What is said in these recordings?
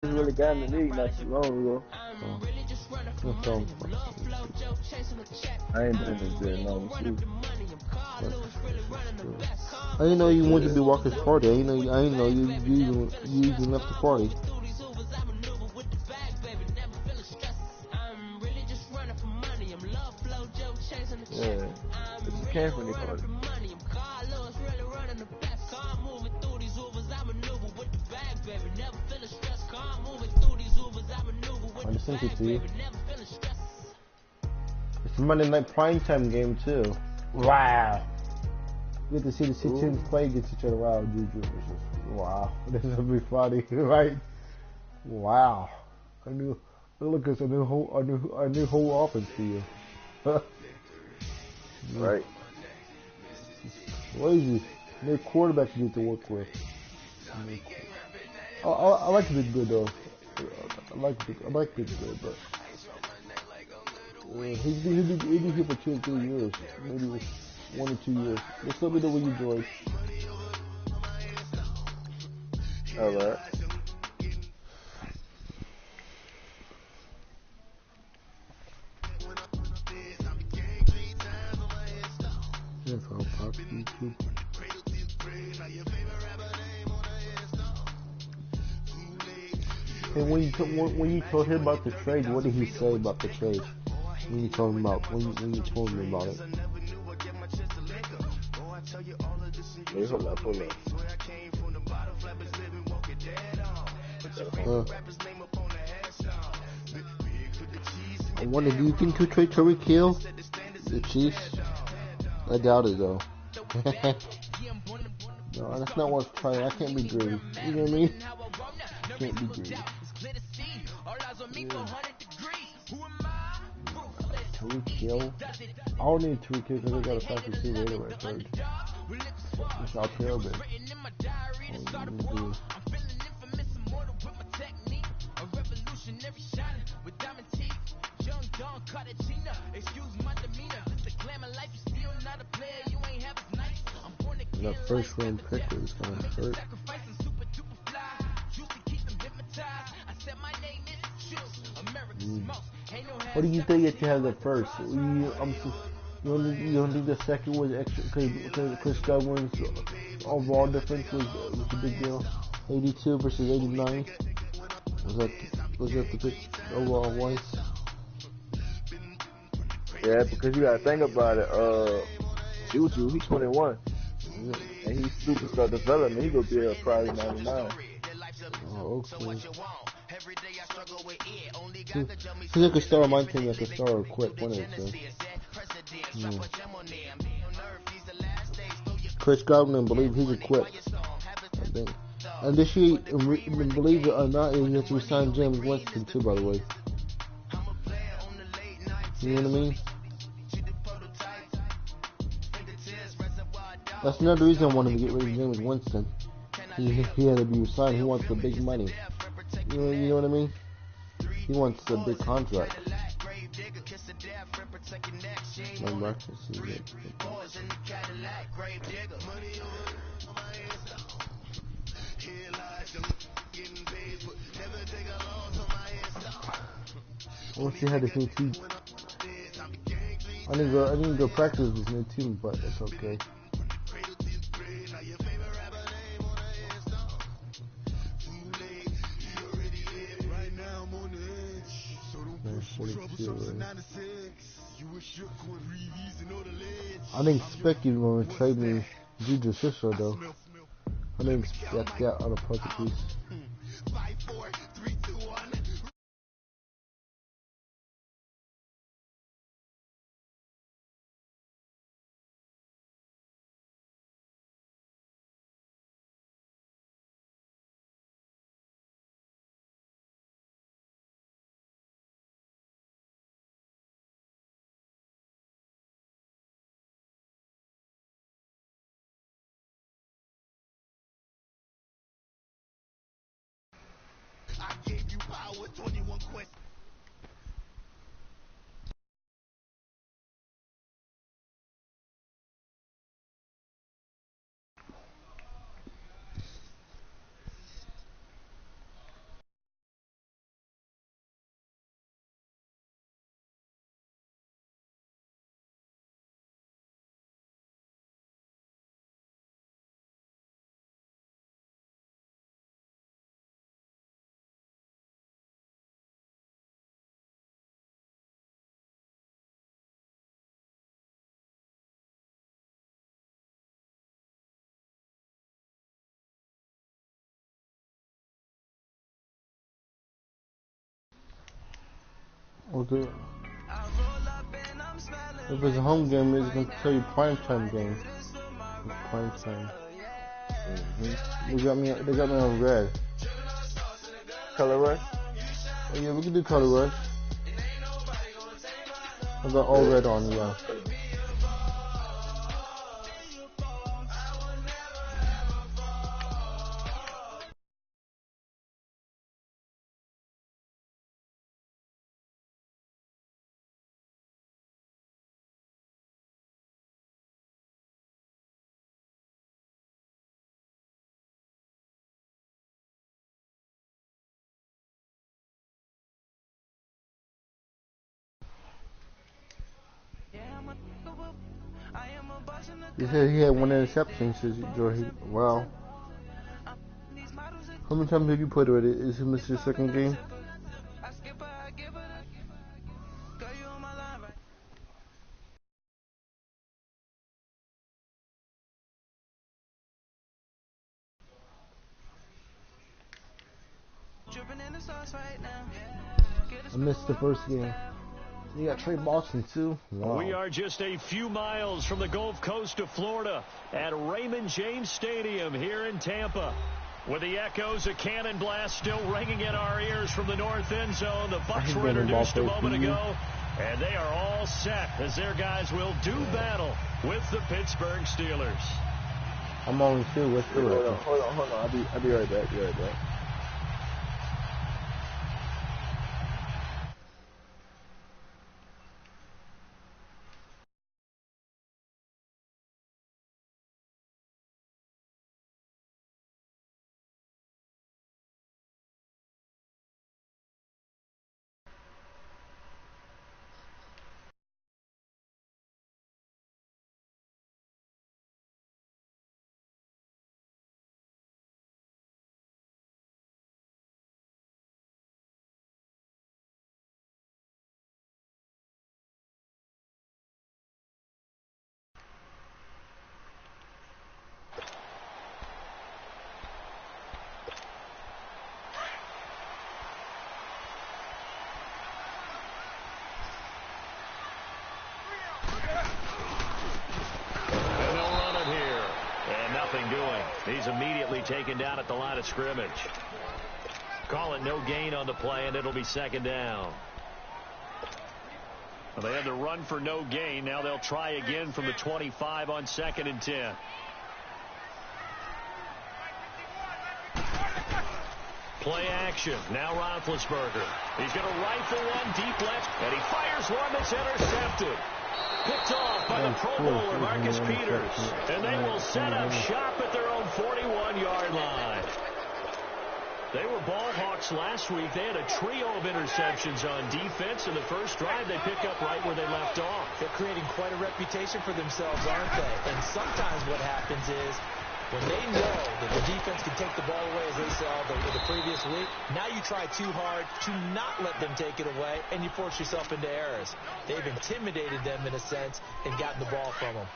Just really got in the league not too long ago. What's wrong? I ain't been in this very long too. I didn't know you wanted to be Walker's party. I didn't know you even left the party. Yeah, I just came from the party. I just sent it to you. It's a Monday night primetime game too. Wow. You get to see the two teams play against each other. Wow, Juju. Wow. This is gonna be funny, right? Wow. Look, it's a new whole offense for you. Right. Crazy. New quarterback you get to work with. I like Big Good though. I like Big Good, but he'll be here for 2 or 3 years, maybe 1 or 2 years. Just let me know when you join. All right. Yes, I'll pop YouTube. And when you told him about the trade, what did he say about the trade? When you told him about when you told him about it. Wait, hold up. I wonder, do you think he'll trade Tyreek Hill? The Chiefs? I doubt it though. No, that's not worth trying. I can't be greedy. You know what I mean? Can't be greedy. Tyreek Hill? I don't need Tyreek Hill because I got a fast receiver anyway. Third. It's not terrible. That first round pick was gonna hurt. What do you think if you have the first? You don't think the second was extra because Chris Godwin's overall difference was the big deal? 82 versus 89. Was that the big overall one? Yeah, because you gotta think about it. Juju, he's 21, and he's superstar development. He gonna be a probably 99. Oh, okay. He's like a star on my team, like a star or quit one of the two. Chris Godwin, believe he's a quit. I think. And this year, believe it or not, he has to resign James Winston too, by the way. You know what I mean? That's another reason I wanted to get rid of James Winston. He had to be resigned. He wants the big money. You know what I mean? He wants the big contract. My breakfast is it. I wish he had his new team. I didn't go practice with his new team, but it's okay. I didn't expect you were going to trade me Juju Fisher though. I didn't expect that on a puzzle piece. Okay. If it's a home game, it's gonna tell you prime time game. It's prime time. They got me on red. Color rush? Oh yeah, we can do color rush. I got all red on, yeah. He said he had one interception, says Joey. Wow. How many times have you played already? Is this your second game? I missed the first game. You got Trey Boston too? Wow. We are just a few miles from the Gulf Coast of Florida at Raymond James Stadium here in Tampa. With the echoes of cannon blast still ringing in our ears from the north end zone. The Bucs were introduced a moment ago, and they are all set as their guys will do battle with the Pittsburgh Steelers. I'm on too. What's the record? Hold on. I'll be right back. He's immediately taken down at the line of scrimmage. Call it no gain on the play, and it'll be second down. Well, they had to run for no gain. Now they'll try again from the 25 on 2nd and 10. Play action. Now Roethlisberger. He's going to rifle one deep left, and he fires one that's intercepted. Picked off by the Pro Bowler, Marcus Peters. And they will set up shop at their own 41-yard line. They were ball hawks last week. They had a trio of interceptions on defense. In the first drive, they pick up right where they left off. They're creating quite a reputation for themselves, aren't they? And sometimes what happens is when they know that the defense can take the ball away, as they saw the previous week, now you try too hard to not let them take it away, and you force yourself into errors. They've intimidated them in a sense and gotten the ball from them.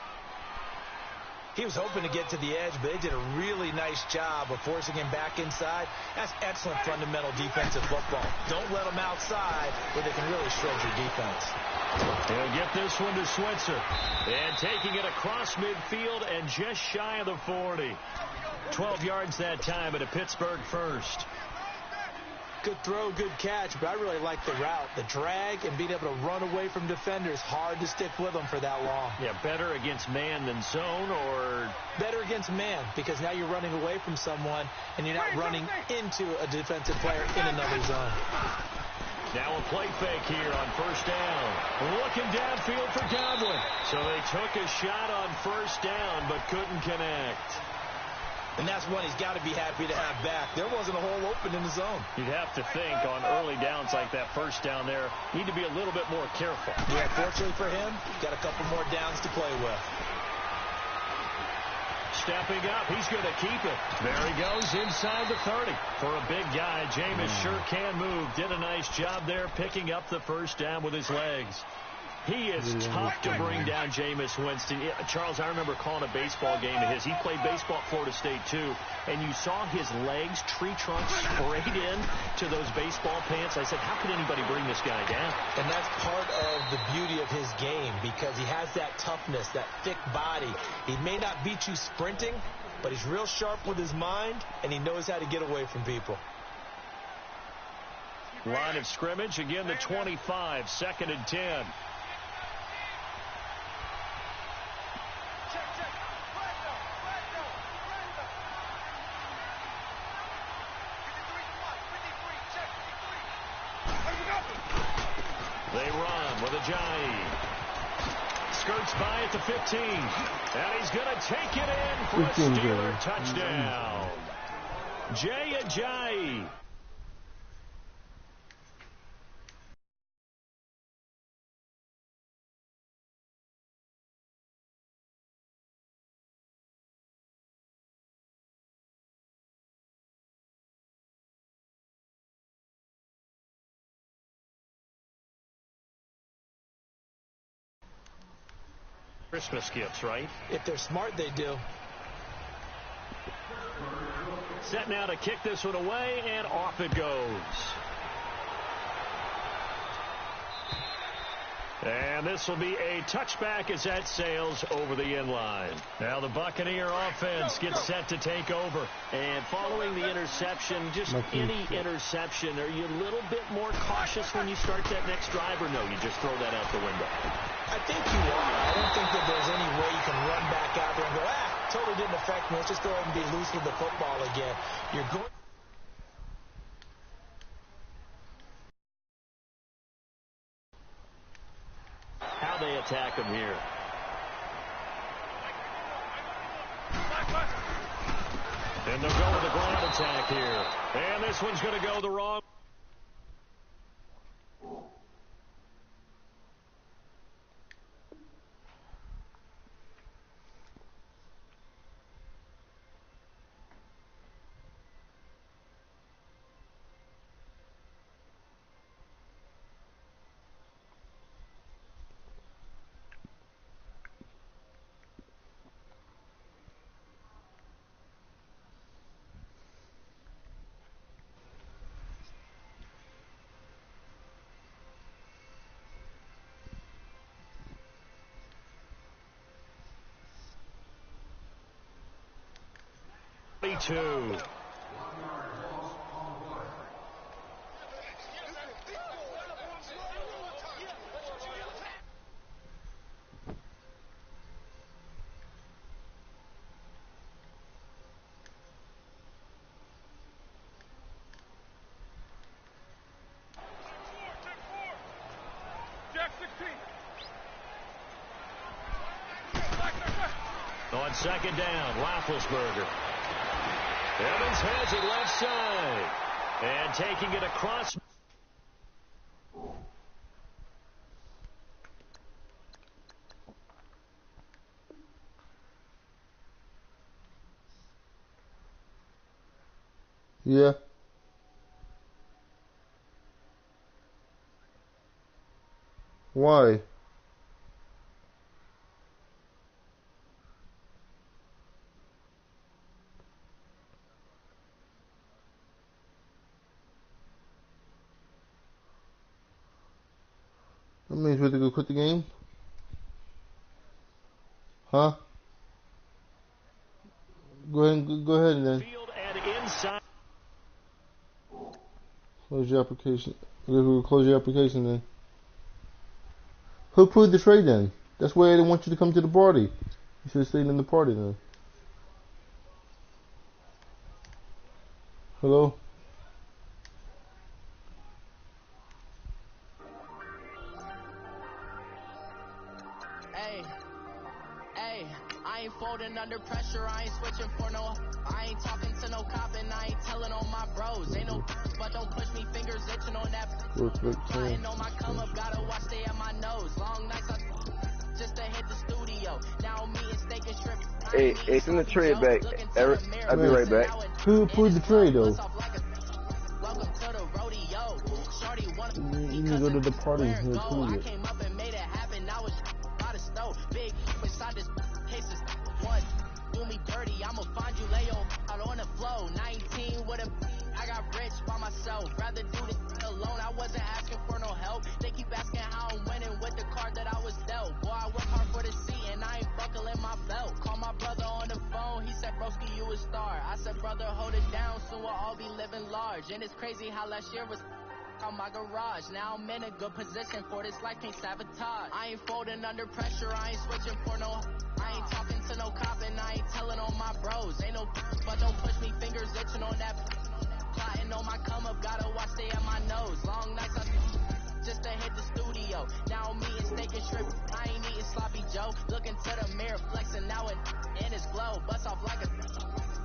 He was hoping to get to the edge, but they did a really nice job of forcing him back inside. That's excellent fundamental defensive football. Don't let them outside where they can really shred your defense. He'll get this one to Switzer. And taking it across midfield and just shy of the 40. 12 yards that time and a Pittsburgh first. Good throw, good catch, but I really like the route. The drag and being able to run away from defenders. Hard to stick with them for that long. Yeah, better against man than zone, or? Better against man, because now you're running away from someone and you're not running into a defensive player in another zone. Now a play fake here on first down. Looking downfield for Godwin. So they took a shot on first down, but couldn't connect. And that's one he's got to be happy to have back. There wasn't a hole open in the zone. You'd have to think on early downs like that first down there, need to be a little bit more careful. Yeah, fortunately for him, got a couple more downs to play with. Stepping up, he's going to keep it. There he goes inside the 30. For a big guy, Jameis sure can move. Did a nice job there picking up the first down with his legs. He is tough to bring down, Jameis Winston. Charles, I remember calling a baseball game of his. He played baseball at Florida State, too, and you saw his legs, tree trunks, sprayed in to those baseball pants. I said, how could anybody bring this guy down? And that's part of the beauty of his game because he has that toughness, that thick body. He may not beat you sprinting, but he's real sharp with his mind, and he knows how to get away from people. Line of scrimmage, again the 25, 2nd and 10. They run with Ajayi. Skirts by at the 15. And he's going to take it in for a Steeler touchdown. Jay Ajayi. Christmas gifts, right? If they're smart, they do. Set now to kick this one away, and off it goes. And this will be a touchback as that sails over the end line. Now the Buccaneer offense gets set to take over. And following the interception, just any interception, are you a little bit more cautious when you start that next drive, or no, you just throw that out the window? I think you are. I don't think that there's any way you can run back out there and go, totally didn't affect me. Let's just go ahead and be loose with the football again. You're going. How they attack him here. And they'll go with the ground attack here. And this one's going to go the wrong. Two. On 2nd down, Roethlisberger. Evans has it left side. And taking it across. Yeah. Why? That means we have to go quit the game? Huh? Go ahead then. Field and inside. Close your application. We'll close your application then. Who approved the trade then? That's why I didn't want you to come to the party. You should have stayed in the party then. Hello? I ain't folding under pressure, I ain't switching for no. I ain't talking to no cop and I ain't telling on my bros. Ain't no but don't push me, fingers itching on that. I ain't know my come up, gotta watch stay at my nose. Long nights just to hit the studio. Now me and steak and shrimp. Hey, send the trade back, Eric. I'll be right back. Who approved the trade though? You need to go to the party and approve it. flow. 19 with a I got rich by myself. Rather do this alone. I wasn't asking for no help. They keep asking how I'm winning with the card that I was dealt. Boy, I work hard for the seat and I ain't buckling my belt. Call my brother on the phone. He said, broski, you a star. I said, brother, hold it down. Soon we'll all be living large. And it's crazy how last year was on my garage. Now I'm in a good position for this life, can't sabotage. I ain't folding under pressure. I ain't switching for no. I ain't talking to no cop and I ain't telling on my bros. Ain't no but don't push me, fingers itching on that. Plotting on my come up, gotta watch stay at my nose. Long nights I just to hit the studio. Now I'm eating steak and shrimp. I ain't eating sloppy Joe. Looking to the mirror, flexing now it in his glow. Bust off like a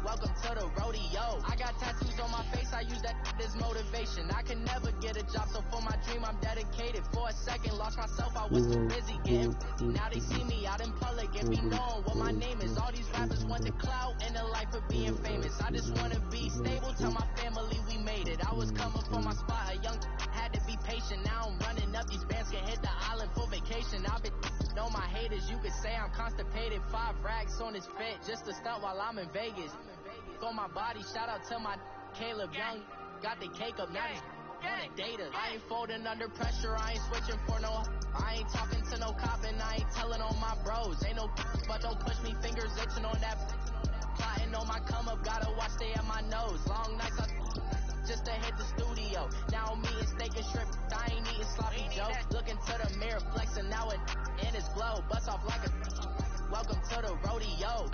welcome to the rodeo. I got tattoos on my face, I use that as motivation. I can never get a job, so for my dream I'm dedicated. For a second, lost myself, I was too busy getting. Now they see me out in public and be known what my name is. All these rappers want the clout and the life of being famous. I just wanna be stable, tell my family we made it. I was coming from my spot, a young had to be patient. Now I'm running up, these bands can hit the island for vacation. I've been on my haters, you could say I'm constipated. 5 racks on his fit, just to stunt while I'm in Vegas. For my body, shout out to my Caleb Young. Got the cake up, now he's on the data. I ain't folding under pressure, I ain't switching for no. I ain't talking to no cop and I ain't telling on my bros. Ain't no but don't push me, fingers itching on that. Plotting on my come up, gotta watch stay at my nose. Long nights I just to hit the studio. Now I'm eating steak and shrimp, I ain't eating sloppy Joe. Looking to the mirror, flexing now it in his glow. Bust off like a welcome to the rodeo.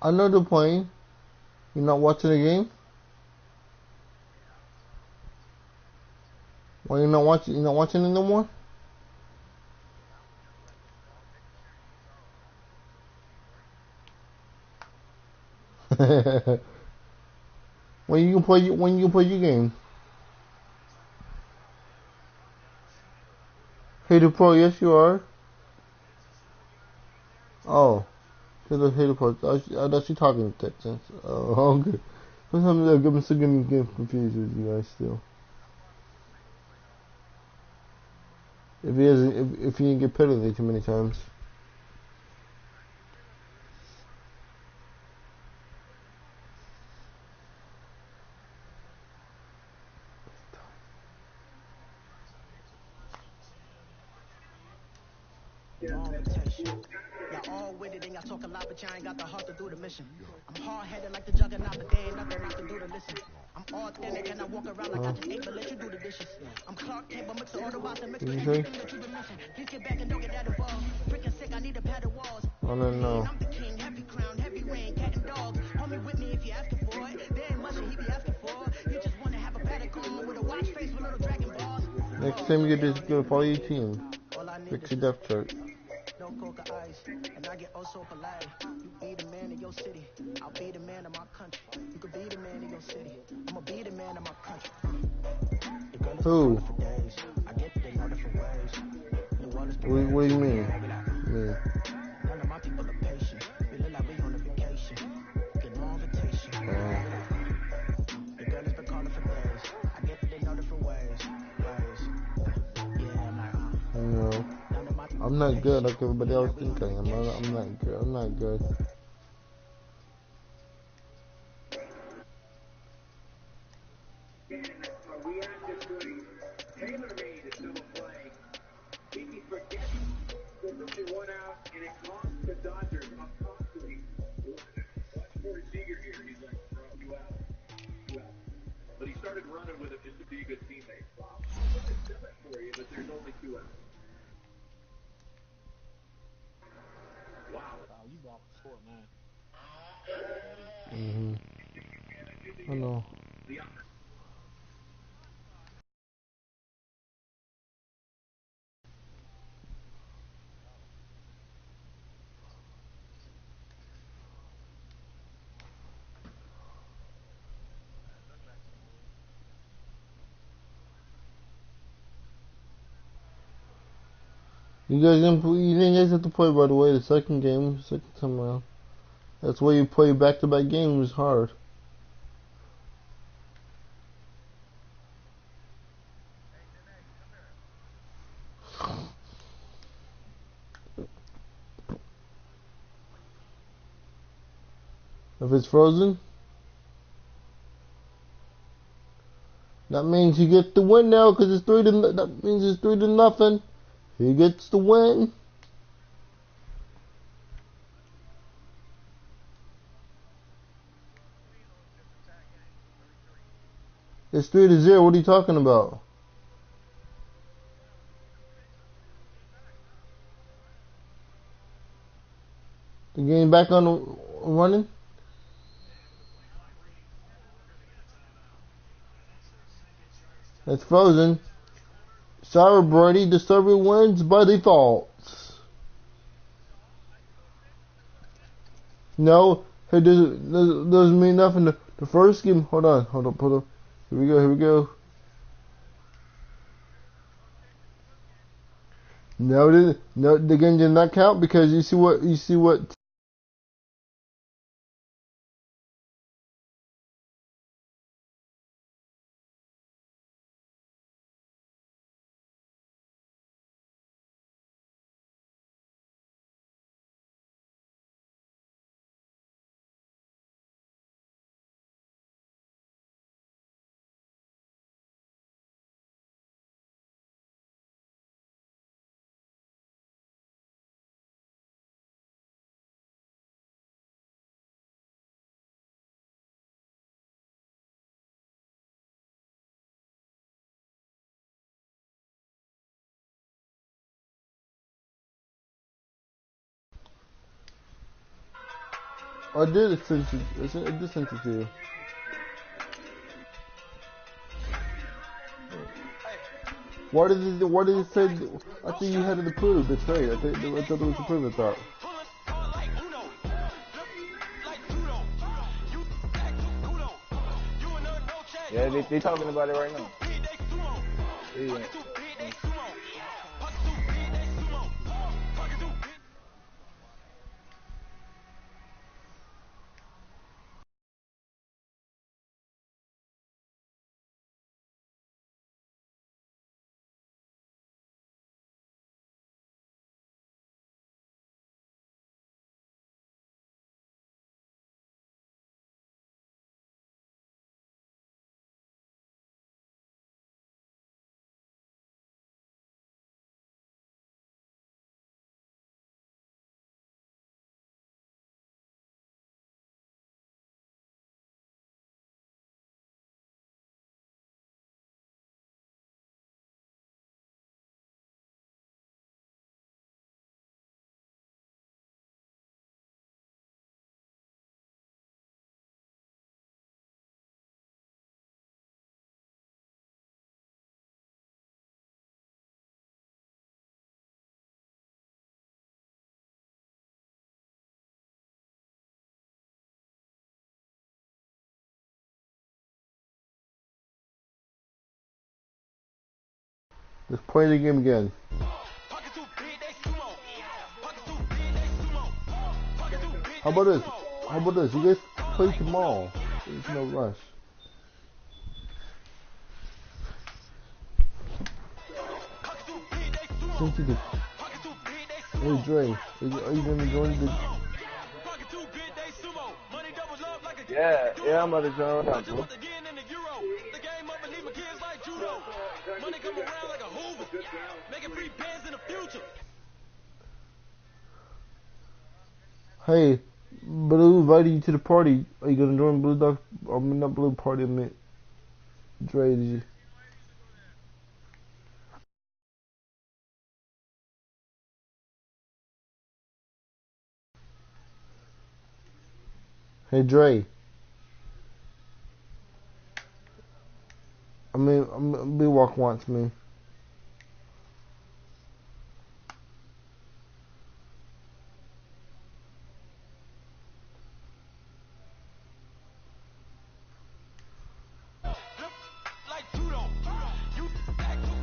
I know they're playing. You're not watching the game? Why you're not watching? You're not watching it no more? When you play your game? Hey the Pro, yes you are. Oh, hey the Pro. I thought you talking to Texans. Oh, okay. Sometimes I'm still getting confused with you guys still. If he doesn't, if he didn't get penalty too many times. Y'all all with it and y'all talk a lot, but y'all ain't got the heart to do the mission. I'm hard-headed like the juggernaut, but there ain't nothing I can do to listen. I'm authentic and I walk around like I just ate, but let you do the dishes. I'm Clark Kent, but mix the Autobots and mix with everything that you've been missing. Please get back and don't get that involved. Freaking sick, I need a pad of walls. I don't know. I'm the king, heavy crown, heavy rain, cat and dog. Homie with me if you asking for it. There ain't much that he be asking for. You just wanna have a paddock on with a watch face with little dragon balls. Next time you get this, go follow your team. Fix your depth chart. No coca ice, and I get oh so polite. You be the man of your city, I'll be the man of my country. You could be the man of your city, I'ma be the man of my country. Who? For days, I get they know different ways. What do you mean? Me. None of my people are patient. We look like we on a vacation. Get no invitation. The girl has been calling for days. I get they know different ways. Yeah, I'm like, I know. I'm not good like everybody else thinks I am. I'm not good. I'm not good. But he started running with him just to be a good teammate. For you, but there's only 2 outs. Wow, you walked short, man. I know. You guys have to play, by the way, the second time around. That's why you play back-to-back games hard. If it's frozen, that means you get the win now, because it's that means it's 3-0. He gets the win. It's 3-0. What are you talking about? The game back on running? It's frozen. Sorry, Brady. The server wins by default. No, it doesn't mean nothing. The first game. Hold on. Here we go. No, the game did not count because you see what I did send it. I did send it to you. Why did it say? I think you had it approved. The trade. I thought it was approved. I thought. Yeah, they talking about it right now. Yeah. Let's play the game again. How about this? How about this? You guys play tomorrow. There's no rush. Since you could... Hey Dre, are you gonna join the... Yeah, I'm about to join right now, bro. Hey, Blue invited you to the party. Are you gonna join Blue Dog? I mean, not Blue Party, I meant Dre, did you? Hey Dre. Blue Walk wants me.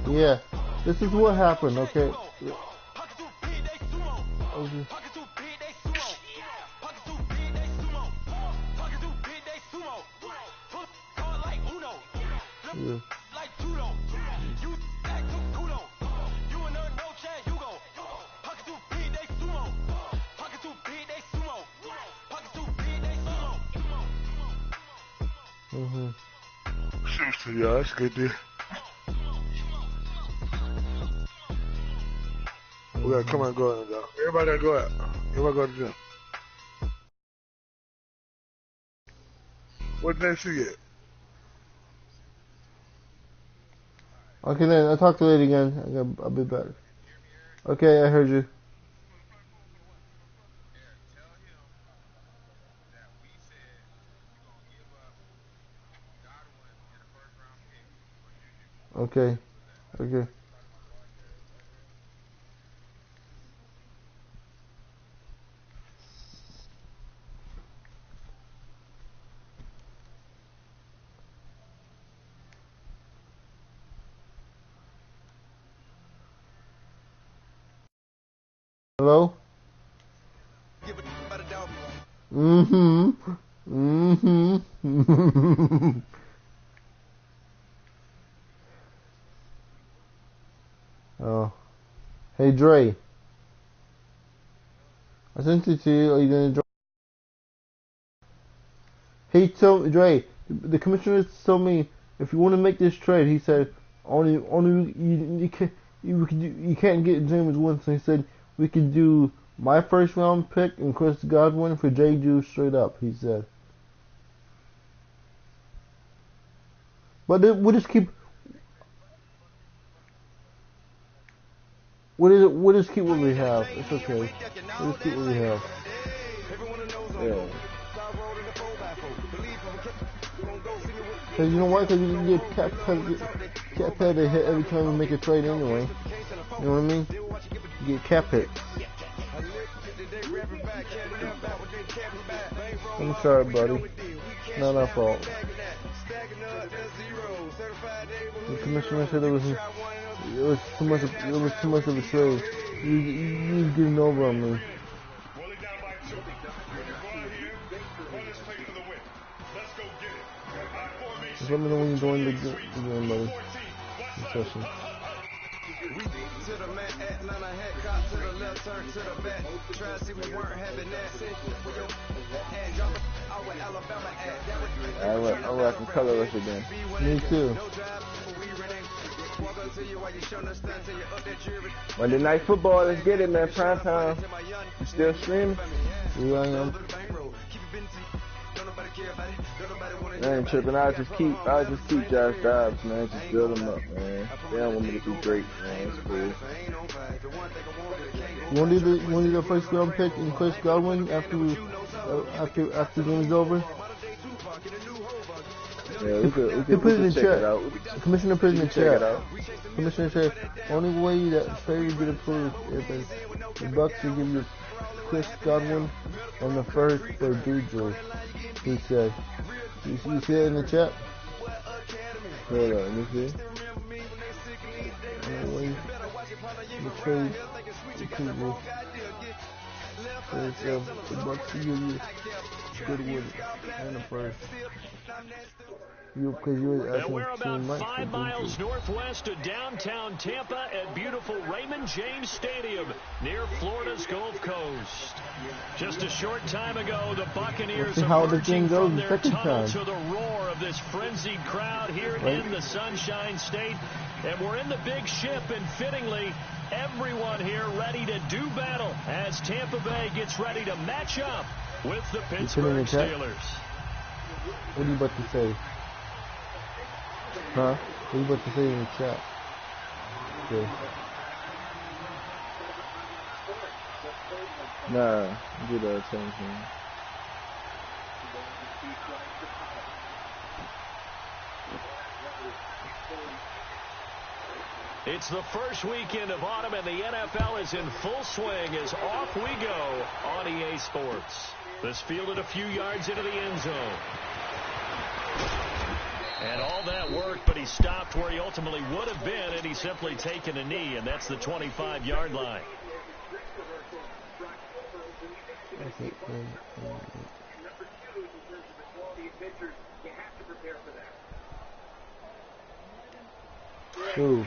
Yeah, this is what happened, okay? Yeah. Yeah, that's good, dude. We gotta come and go out now. Everybody gotta go out. Everybody go to the gym. What next you get? Okay then, I'll talk to you later again. I'll be back. Okay, I heard you. Okay. Okay. Hello? Mm-hmm. Mm-hmm. Oh. Hey Dre. I sent it to you. Are you gonna join? He told Dre, the commissioner told me if you want to make this trade, he said only you can't get James Winston. He said we can do my first round pick and Chris Godwin for J. Juice straight up. He said, but we'll just keep. We'll just keep what we have. It's okay. We'll just keep what we have. Yeah. Cause you know what? Cause you can get cat pet to hit every time you make a trade anyway. You know what I mean? You get cap hit. I'm sorry, buddy. Not our fault. The commissioner said it was too much. It was too much of a trade. You getting over on me. Just let me know when you're doing the game, buddy. The session. I'm rocking colorless again. Me too. Monday Night Football, let's get it, man. Prime time. You still streaming? Yeah, I am. I ain't tripping. I just keep Josh Dobbs, man. Just build him up, man. They don't want me to be great, man. It's cool. You want to do the first round pick in Chris Godwin after the game's over? Yeah, we could put it in check chat. it out. Commissioner put it in Check it chat. out. Commissioner said, only way that trade would get approved if the Bucks will give you Chris Godwin on the first for Juju. He said. You see that in the chat? Hold on, let me see. Only way the trade approval. So the Bucks will give you Goodwin and the first. And we're about 5 miles northwest of downtown Tampa at beautiful Raymond James Stadium near Florida's Gulf Coast. Just a short time ago, the Buccaneers emerging from their tunnel to the roar of this frenzied crowd here in the Sunshine State. And we're in the big ship, and fittingly, everyone here ready to do battle as Tampa Bay gets ready to match up with the Pittsburgh Steelers. What are you about to say? Huh? What are you about to say in the chat? Okay. Nah, do the same thing. It's the first weekend of autumn, and the NFL is in full swing as off we go on EA Sports. This fielded a few yards into the end zone. And all that worked, but he stopped where he ultimately would have been, and he's simply taken a knee, and that's the 25-yard line. Ooh.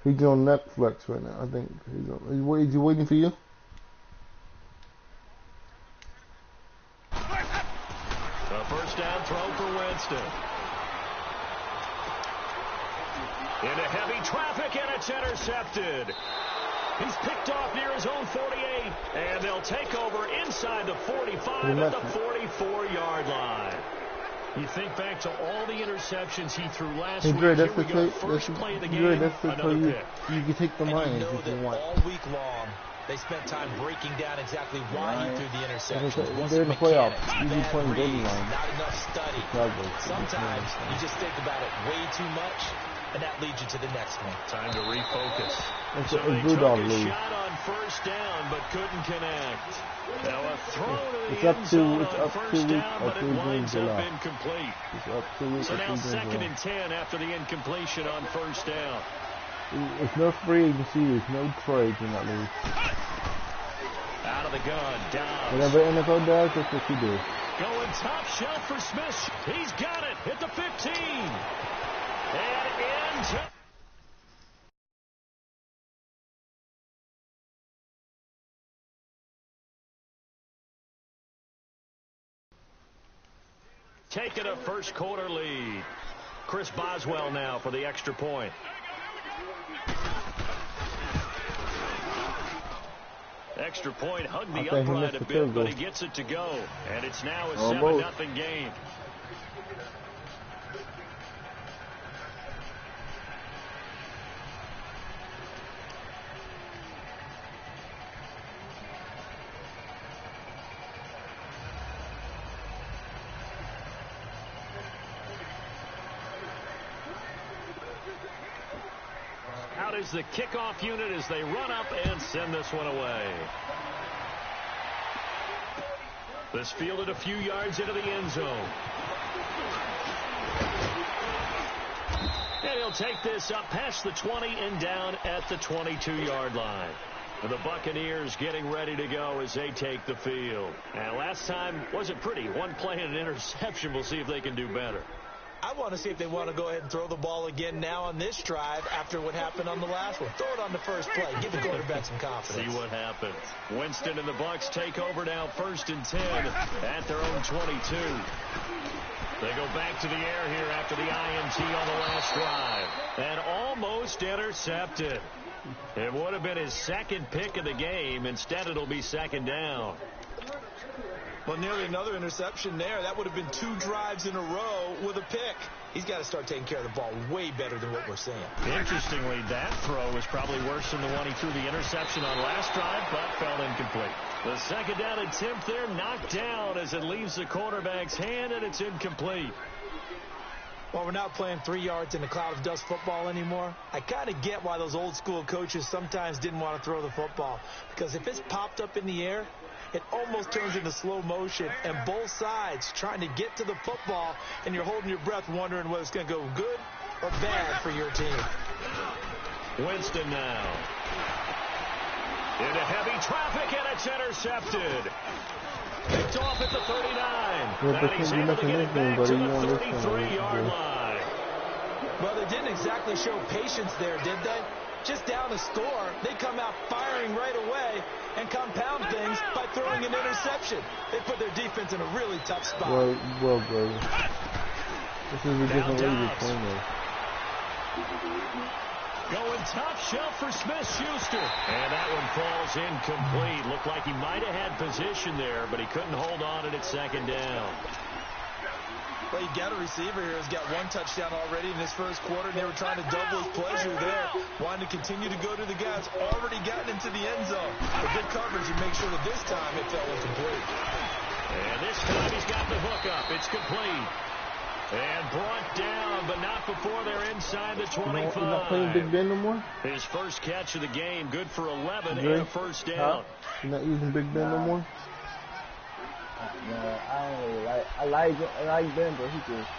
He's on Netflix right now. I think is he waiting for you? A first down throw for Winston. Into heavy traffic, and it's intercepted. He's picked off near his own 48, and they'll take over inside the 45 at the 44-yard line. You think back to all the interceptions he threw last week. Here we go. First play of the game, another pick. You can take the Lions if you want. All week long, they spent time breaking down exactly why he threw the interception. They're in the playoffs. You be playing goal line. Not enough study. Sometimes you just think about it way too much, and that leads you to the next one. Time to refocus. It's so a they good took lead. a shot on first down, but couldn't connect. Now a throw to It's the up end to zone it's on up first 2 weeks down, or but 3 it games winds up left. incomplete. It's up 2 weeks So or 3 now games second left. and 10 after the incompletion on first down. It's no free agency. There's no trades in that league. Out of the gun, Dobbs. Whatever NFL does, that's what you do. Going top shelf for Smith. He's got it at the 15. And into... Taking a first quarter lead. Chris Boswell now for the extra point. Extra point hugged the upright a bit, but he gets it to go. And it's now a 7-0 game. is the kickoff unit as they run up and send this one away. This fielded a few yards into the end zone. And he'll take this up past the 20 and down at the 22-yard line. And the Buccaneers getting ready to go as they take the field. And last time wasn't pretty. One play and an interception. We'll see if they can do better. I want to see if they want to go ahead and throw the ball again now on this drive after what happened on the last one. Throw it on the first play. Give the quarterback some confidence. See what happens. Winston and the Bucs take over now 1st and 10 at their own 22. They go back to the air here after the INT on the last drive. And almost intercepted. It would have been his second pick of the game. Instead, it'll be 2nd down. Well, nearly another interception there. That would have been 2 drives in a row with a pick. He's got to start taking care of the ball way better than what we're seeing. Interestingly, that throw was probably worse than the one he threw the interception on last drive, but fell incomplete. The 2nd down attempt there knocked down as it leaves the quarterback's hand, and it's incomplete. Well, we're not playing 3 yards in a cloud of dust football anymore. I kind of get why those old school coaches sometimes didn't want to throw the football. Because if it's popped up in the air, it almost turns into slow motion, and both sides trying to get to the football, and you're holding your breath wondering whether it's going to go good or bad for your team. Winston now. Into heavy traffic, and it's intercepted. Picked off at the 39. And he's able to get it back to the 33-yard line. Well, they didn't exactly show patience there, did they? Just down a score, they come out firing right away and compound things by throwing an interception. They put their defense in a really tough spot. Well, bro. This is a different league of playing. Going top shelf for Smith-Schuster. And that one falls incomplete. Looked like he might have had position there, but he couldn't hold on it at 2nd down. Well, you got a receiver here who's got 1 touchdown already in this first quarter, and they were trying to double his pleasure there, wanting to continue to go to the guy who's already gotten into the end zone. But good coverage and make sure that this time it fell incomplete. And this time he's got the hook up. It's complete. And brought down, but not before they're inside the 25. He's not playing Big Ben no more? His first catch of the game, good for 11 and a 1st down. You're not using Big Ben no more? No, I don't really like Ben, but he just.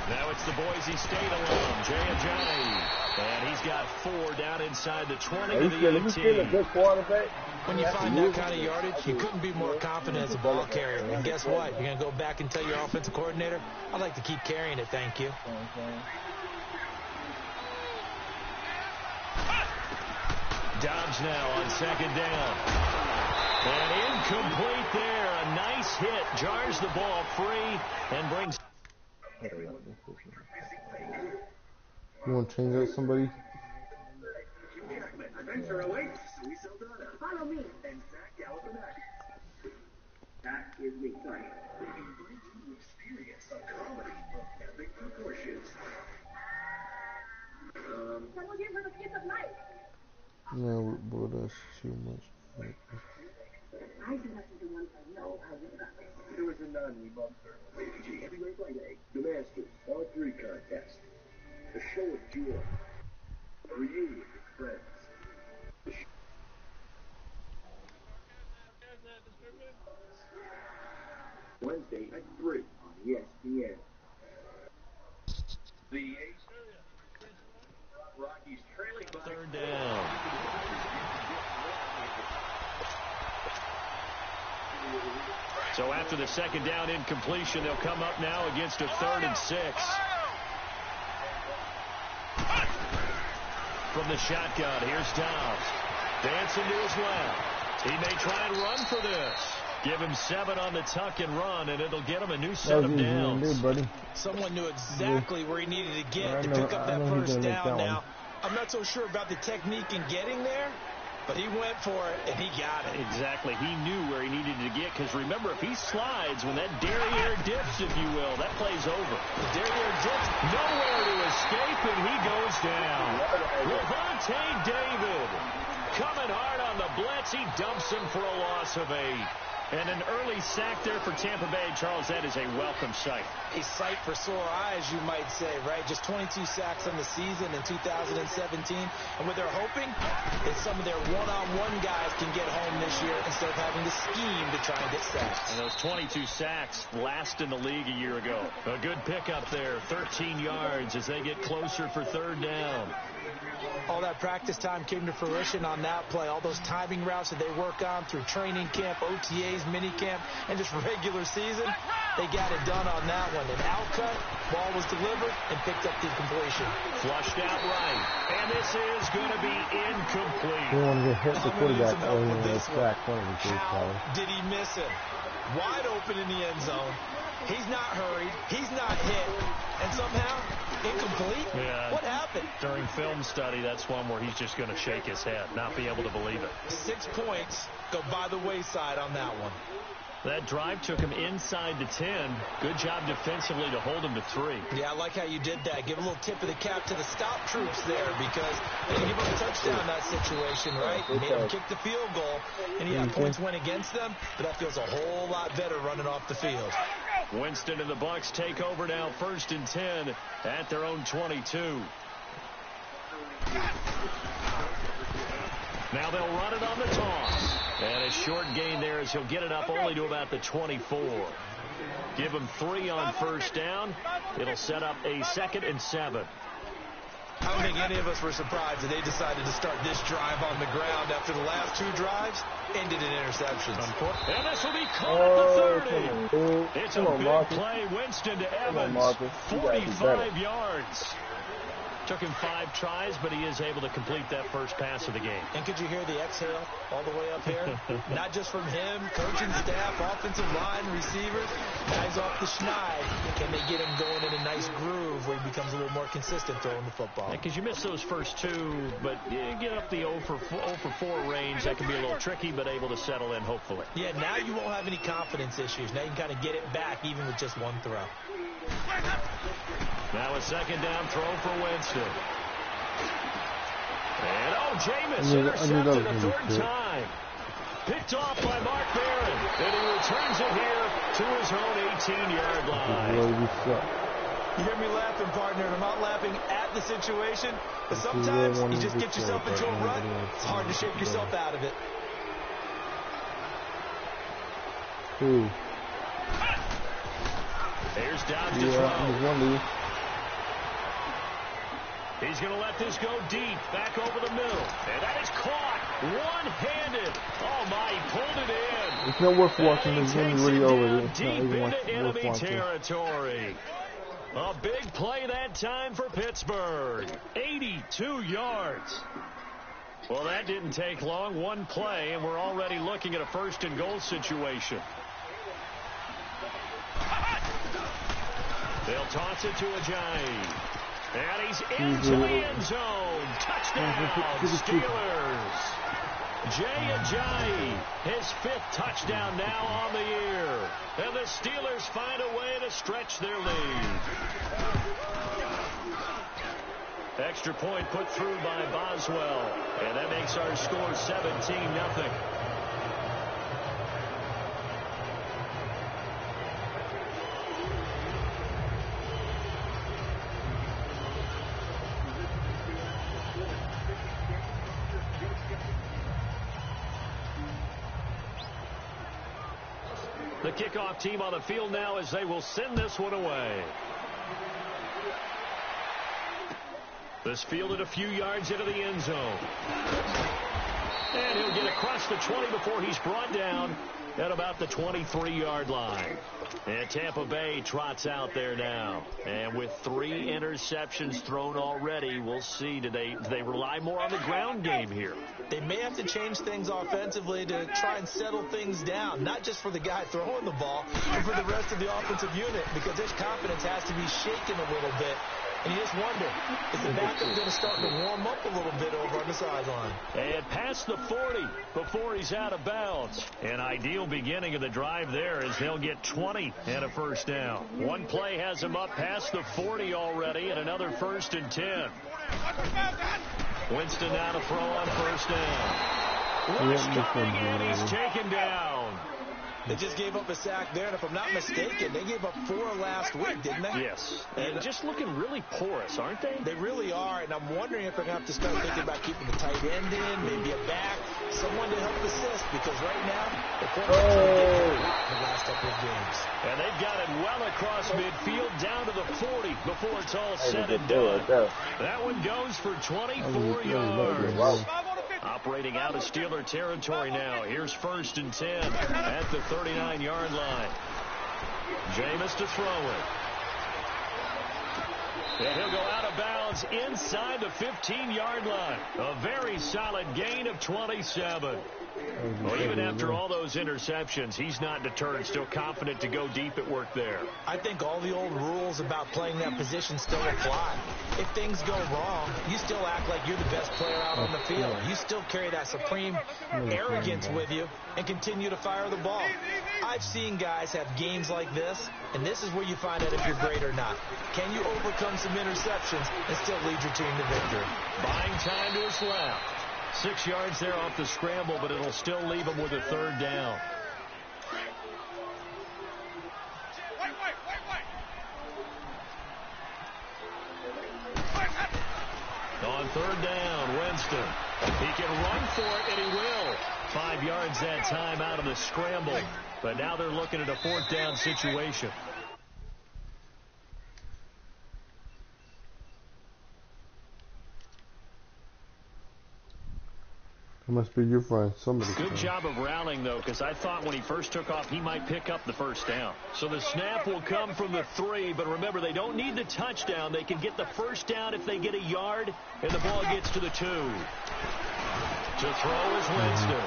Now it's the Boise State alum, Jay Ajayi. And he's got 4 down inside the 20 of the 18. He's still a good quarterback. When you find that kind of yardage, you couldn't be more confident as a ball carrier. And guess what? You're going to go back and tell your offensive coordinator, I'd like to keep carrying it, thank you. Dobbs now on 2nd down. And incomplete there. A nice hit. Jars the ball free and brings... You want to change out somebody? Follow me. And Zach Galifianakis. That is me. Sorry. Brings you experience of comedy of epic proportions. Someone give her a piece of life. No, but that's too much. I do not be the one I know how you got this. There was a nun we bumped her. APG Heavyweight Friday. The Masters All 3 contest. A show of joy. A reunion with friends. Wednesday at 3 on ESPN. The Rockies trailing by 3rd down. So after the 2nd down incompletion, they'll come up now against a 3rd and 6. From the shotgun, here's Dobbs. Dancing to his left. He may try and run for this. Give him 7 on the tuck and run, and it'll get him a new set of downs. Someone knew exactly where he needed to get to pick up that first down now. I'm not so sure about the technique in getting there, but he went for it, and he got it. Exactly. He knew where he needed to get, because remember, if he slides, when that derriere dips, if you will, that play's over. The derriere dips, nowhere to escape, and he goes down. Lavonte David coming hard on the blitz. He dumps him for a loss of 8. And an early sack there for Tampa Bay. Charles, that is a welcome sight. A sight for sore eyes, you might say, right? Just 22 sacks on the season in 2017. And what they're hoping is some of their one-on-one guys can get home this year instead of having to scheme to try and get sacks. And those 22 sacks last in the league a year ago. A good pickup there, 13 yards as they get closer for third down. All that practice time came to fruition on that play. All those timing routes that they work on through training camp, OTAs, minicamp, and just regular season, they got it done on that one. An outcut, ball was delivered, and picked up the completion. Flushed out right, and this is going to be incomplete. You want to hit the quarterback or you want to sack one of the two. How did he miss him? Wide open in the end zone. He's not hurried. He's not hit. And somehow, incomplete? Yeah. What happened? During film study, that's one where he's just going to shake his head, not be able to believe it. 6 points go by the wayside on that one. That drive took him inside the 10. Good job defensively to hold him to 3. Yeah, I like how you did that. Give a little tip of the cap to the stop troops there because they didn't give up a touchdown in that situation, right? Made them kick the field goal, and yeah, points went against them, but that feels a whole lot better running off the field. Winston and the Bucs take over now, 1st and 10 at their own 22. Now they'll run it on the toss. And a short gain there as he'll get it up only to about the 24. Give him 3 on 1st down. It'll set up a 2nd and 7. I don't think any of us were surprised that they decided to start this drive on the ground after the last 2 drives ended in interceptions. And this will be caught at the 30. It's a big play. Winston to Evans. 45 yards. Took him 5 tries, but he is able to complete that first pass of the game. And could you hear the exhale all the way up here? Not just from him, coaching staff, offensive line, receivers, guys off the schneid. Can they get him going in a nice groove where he becomes a little more consistent throwing the football? Because you miss those first 2, but you get up the 0 for 4 range. That can be a little tricky, but able to settle in, hopefully. Yeah, now you won't have any confidence issues. Now you can kind of get it back even with just 1 throw. Now a 2nd down throw for Winston. And Jameis intercepted a 3rd time. Picked off by Mark Barron. And he returns it here to his own 18-yard line. You hear me laughing, partner, and I'm not laughing at the situation, but sometimes you just get yourself into a rut. It's hard to shake yourself out of it. Here's down to throw. He's going to let this go deep, back over the middle. And that is caught one-handed. Oh, my, he pulled it in. It's not worth watching. It's going to be really over. It's deep not even into enemy worth territory. A big play that time for Pittsburgh. 82 yards. Well, that didn't take long. 1 play, and we're already looking at a 1st and goal situation. They'll toss it to Ajayi. And he's into the end zone. Touchdown, Steelers. Jay Ajayi, his 5th touchdown now on the year. And the Steelers find a way to stretch their lead. Extra point put through by Boswell. And that makes our score 17-0. The kickoff team on the field now as they will send this one away. This fielded a few yards into the end zone. And he'll get across the 20 before he's brought down at about the 23-yard line. And Tampa Bay trots out there now. And with 3 interceptions thrown already, we'll see. Do they rely more on the ground game here? They may have to change things offensively to try and settle things down, not just for the guy throwing the ball, but for the rest of the offensive unit, because his confidence has to be shaken a little bit. And you just wonder, is the backup going to start to warm up a little bit over on the sideline? And past the 40 before he's out of bounds. An ideal beginning of the drive there as they'll get 20 and a 1st down. 1 play has him up past the 40 already and another 1st and 10. Winston now to throw on 1st down. Rush coming in, he's taken down. They just gave up a sack there, and if I'm not mistaken, they gave up 4 last week, didn't they? Yes. And just looking really porous, aren't they? They really are, and I'm wondering if they're going to have to start thinking about keeping the tight end in, maybe a back, someone to help assist, because right now, the quarterback's been the last couple of games. And they've got it well across midfield, down to the 40 before it's all said and done. That one goes for 24 yards. Operating out of Steeler territory now. Here's 1st and 10 at the 39-yard line. Jameis to throw it. And he'll go out of bounds inside the 15-yard line. A very solid gain of 27. Well, even after all those interceptions, he's not deterred, still confident to go deep at work there. I think all the old rules about playing that position still apply. If things go wrong, you still act like you're the best player out on the field. You still carry that supreme arrogance with you and continue to fire the ball. I've seen guys have games like this, and this is where you find out if you're great or not. Can you overcome some interceptions and still lead your team to victory? Buying time to his left. 6 yards there off the scramble, but it'll still leave him with a 3rd down. On 3rd down, Winston. He can run for it, and he will. 5 yards that time out of the scramble. But now they're looking at a 4th down situation. It must be your friend. Somebody. Good job of rallying, though, because I thought when he first took off, he might pick up the 1st down. So the snap will come from the 3, but remember, they don't need the touchdown. They can get the 1st down if they get a yard, and the ball gets to the 2. To throw is Winston.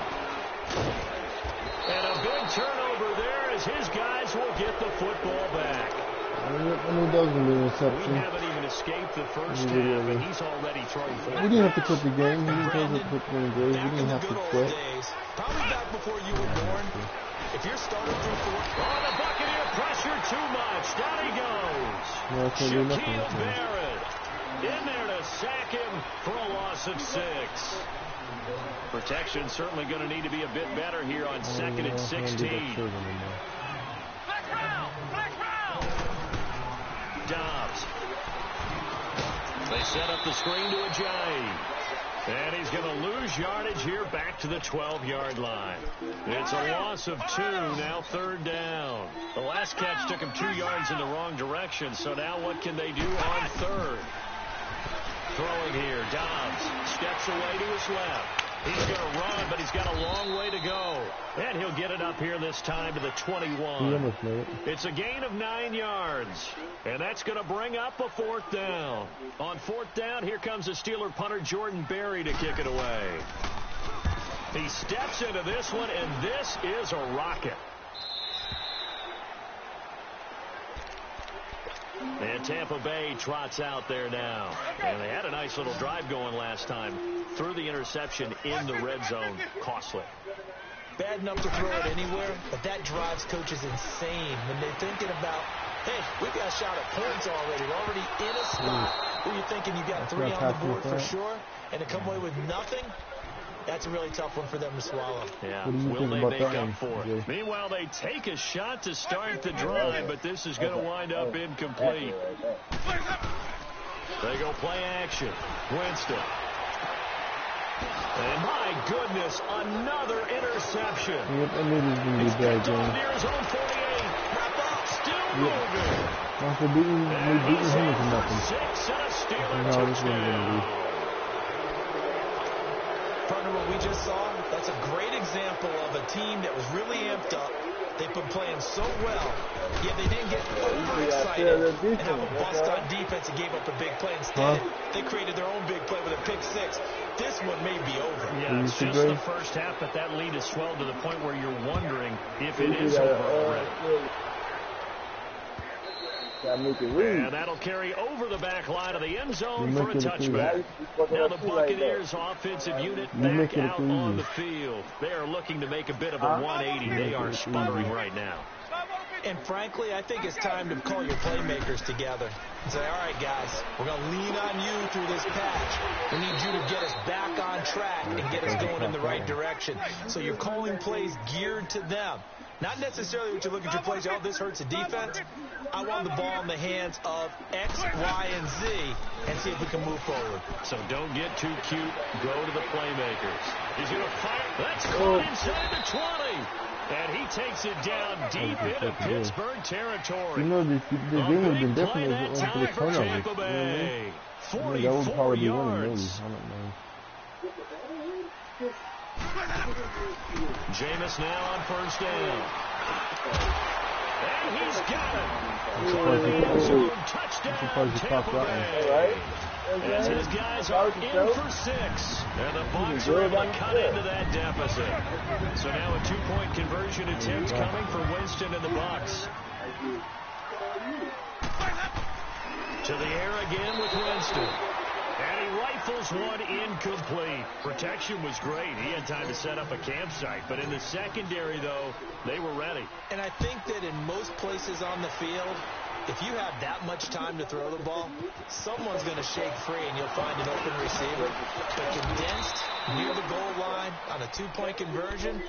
And a big turnover there as his guys will get the football back. I mean, it doesn't be an interception. We haven't even escaped the 1st half, and he's already thrown 4. We didn't have to quit the game. We didn't have to quit the game. We didn't have to quit. Probably back before you were born. If you're starting through 4. Oh, the Buccaneer pressure too much. Down he goes. No, Shaquille Barrett in there to sack him for a loss of 6. Protection certainly going to need to be a bit better here on 2nd and 16. Dobbs. They set up the screen to Ajayi. And he's going to lose yardage here back to the 12-yard line. It's a loss of 2, now 3rd down. The last catch took him 2 yards in the wrong direction, so now what can they do on 3rd? Throwing here, Dobbs steps away to his left. He's going to run, but he's got a long way to go. And he'll get it up here this time to the 21. It's a gain of 9 yards. And that's going to bring up a 4th down. On 4th down, here comes the Steeler punter Jordan Berry to kick it away. He steps into this one, and this is a rocket. And Tampa Bay trots out there now. And they had a nice little drive going last time. Threw the interception in the red zone. Costly. Bad enough to throw it anywhere, but that drives coaches insane when they're thinking about, hey, we've got a shot at points already. We're already in a spot where you're thinking you've got 3 on the board for sure, and to come away with nothing, that's a really tough one for them to swallow. Yeah, will they make up for it? Meanwhile, they take a shot to start the drive, but this is going to wind up incomplete. They go play action. Winston. And my goodness, another interception. Yep, I knew this was going to be bad game. Near his own 48. That ball still moving. After beating him for nothing. 6 and a Steeler No, this isn't going to be. Partner, what we just saw, that's a great example of a team that was really amped up. They've been playing so well, yet they didn't get overexcited and have a bust on defense and gave up a big play. Instead, they created their own big play with a pick 6. This one may be over. Yeah, it's just the first half, but that lead has swelled to the point where you're wondering if it is over already. And that'll carry over the back line of the end zone for a touchback. Now the Buccaneers offensive unit back out on the field. They are looking to make a bit of a 180. They are sputtering right now. And frankly, I think it's time to call your playmakers together and say, all right, guys, we're going to lean on you through this patch. We need you to get us back on track and get us going in the right direction. So you're calling plays geared to them. Not necessarily what you look at your plays. Oh, this hurts the defense. I want the ball in the hands of X, Y, and Z and see if we can move forward. So don't get too cute. Go to the playmakers. He's going to fire. That's caught inside the 20. And he takes it down deep into Pittsburgh territory. You know, this game would have been different if it wasn't for the turnovers. You know what I mean? 44 yards. I don't know. Jameis now on first down. And he's got it. Touchdown, Tampa Bay. As his guys are in for 6. And the Bucs are able to cut into that deficit. So now a 2-point conversion attempt coming for Winston and the Bucs. To the air again with Winston. And he rifles one incomplete. Protection was great. He had time to set up a campsite. But in the secondary, though, they were ready. And I think that in most places on the field, if you have that much time to throw the ball, someone's going to shake free and you'll find an open receiver. But condensed near the goal line on a 2-point conversion,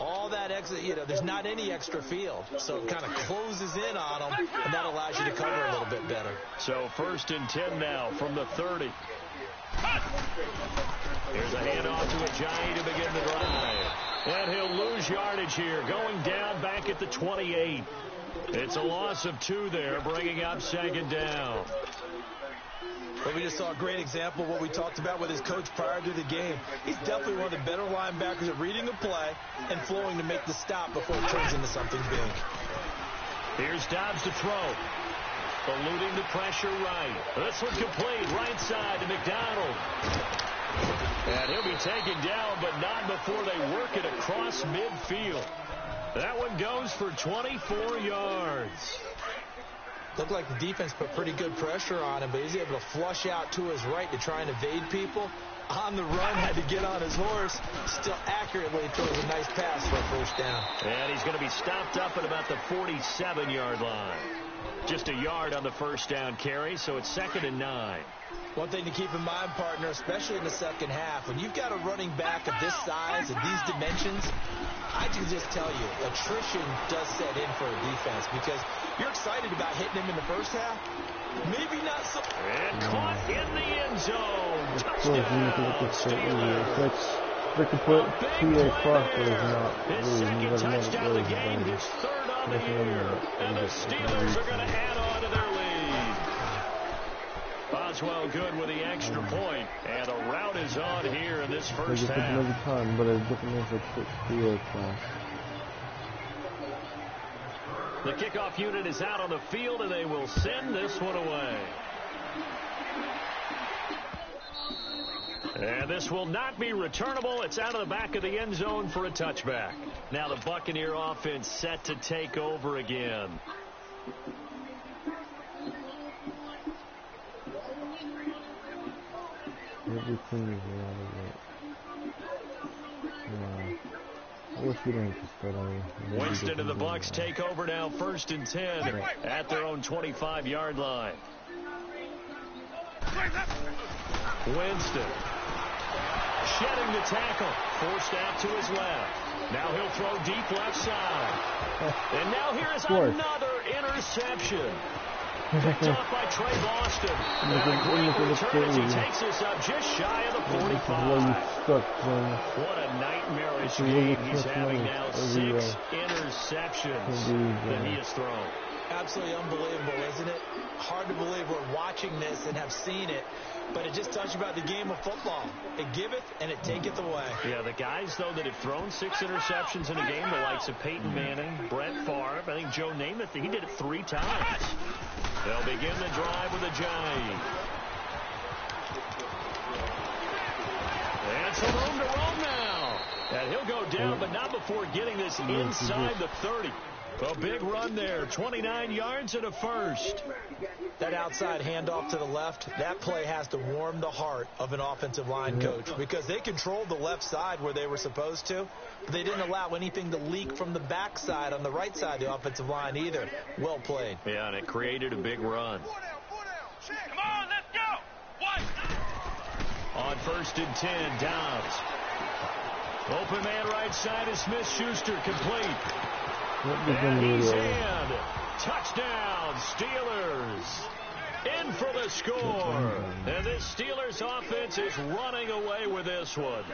all that extra, there's not any extra field. So it kind of closes in on them, and that allows you to cover a little bit better. So 1st and 10 now from the 30. Here's a handoff to Ajayi to begin the drive. And he'll lose yardage here, going down back at the 28. It's a loss of 2 there, bringing up 2nd down. But we just saw a great example of what we talked about with his coach prior to the game. He's definitely one of the better linebackers at reading a play and flowing to make the stop before it turns into something big. Here's Dobbs to throw. Eluding the pressure right. This one complete right side to McDonald. And he'll be taken down, but not before they work it across midfield. That one goes for 24 yards. Looked like the defense put pretty good pressure on him, but he's able to flush out to his right to try and evade people. On the run, had to get on his horse. Still accurately throws a nice pass for a first down. And he's going to be stopped up at about the 47-yard line. Just a yard on the first down carry, so it's 2nd and 9. One thing to keep in mind, partner, especially in the second half, when you've got a running back of this size and these dimensions, I can just tell you, attrition does set in for a defense because you're excited about hitting him in the first half. Maybe not so. And caught in the end zone. Touchdown, Steelers. They could put T.A. Crawford his second touchdown of the game, his 3rd on the year. And the Steelers are going to add on to their lead. Boswell good with the extra point. And a rout is on here in this first half. Every time, but it's different as a quick T.A. class. The kickoff unit is out on the field, and they will send this one away. And this will not be returnable. It's out of the back of the end zone for a touchback. Now the Buccaneer offense set to take over again. Everything is out of it. I wish we didn't start out. Winston and the Bucs take over now, 1st and 10 at their own 25-yard line. Winston shedding the tackle, forced out to his left. Now he'll throw deep left side. And now here is another interception. Picked off by Trey Boston. He takes us up just shy of the 45. What a nightmarish game he's having now. 6 interceptions that he has thrown. Absolutely unbelievable, isn't it? Hard to believe we're watching this and have seen it, but it just tells you about the game of football. It giveth and it taketh away. Yeah, the guys, though, that have thrown 6 interceptions in a game, the likes of Peyton Manning, Brett Favre, I think Joe Namath, he did it 3 times. They'll begin the drive with Ajayi. And some room to roam now. And he'll go down, but not before getting this inside the 30. A big run there, 29 yards and a first. That outside handoff to the left, that play has to warm the heart of an offensive line coach because they controlled the left side where they were supposed to, but they didn't allow anything to leak from the backside on the right side of the offensive line either. Well played. Yeah, and it created a big run. Come on, let's go. On 1st and 10, Dobbs. Open man right side is Smith-Schuster, complete. And he's in. Touchdown, Steelers. In for the score. And this Steelers offense is running away with this one.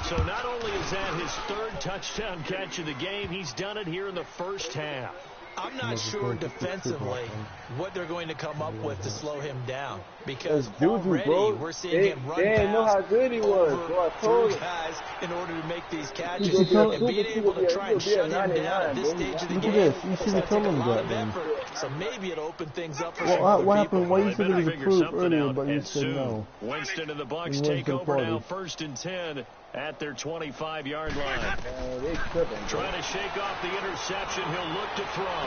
So not only is that his third touchdown catch of the game, he's done it here in the first half. I'm not sure defensively what they're going to come up with to slow him down, because already we're seeing him run past through guys in order to make these catches. And being able to try and shut him down at this stage of the game is going to take a lot of effort. So maybe it'll open things up for some other people. What happened? Why you said it was approved earlier, but you said no? Winston and the Bucs take over now, 1st and 10 at their 25-yard line. Trying to shake off the interception. He'll look to throw.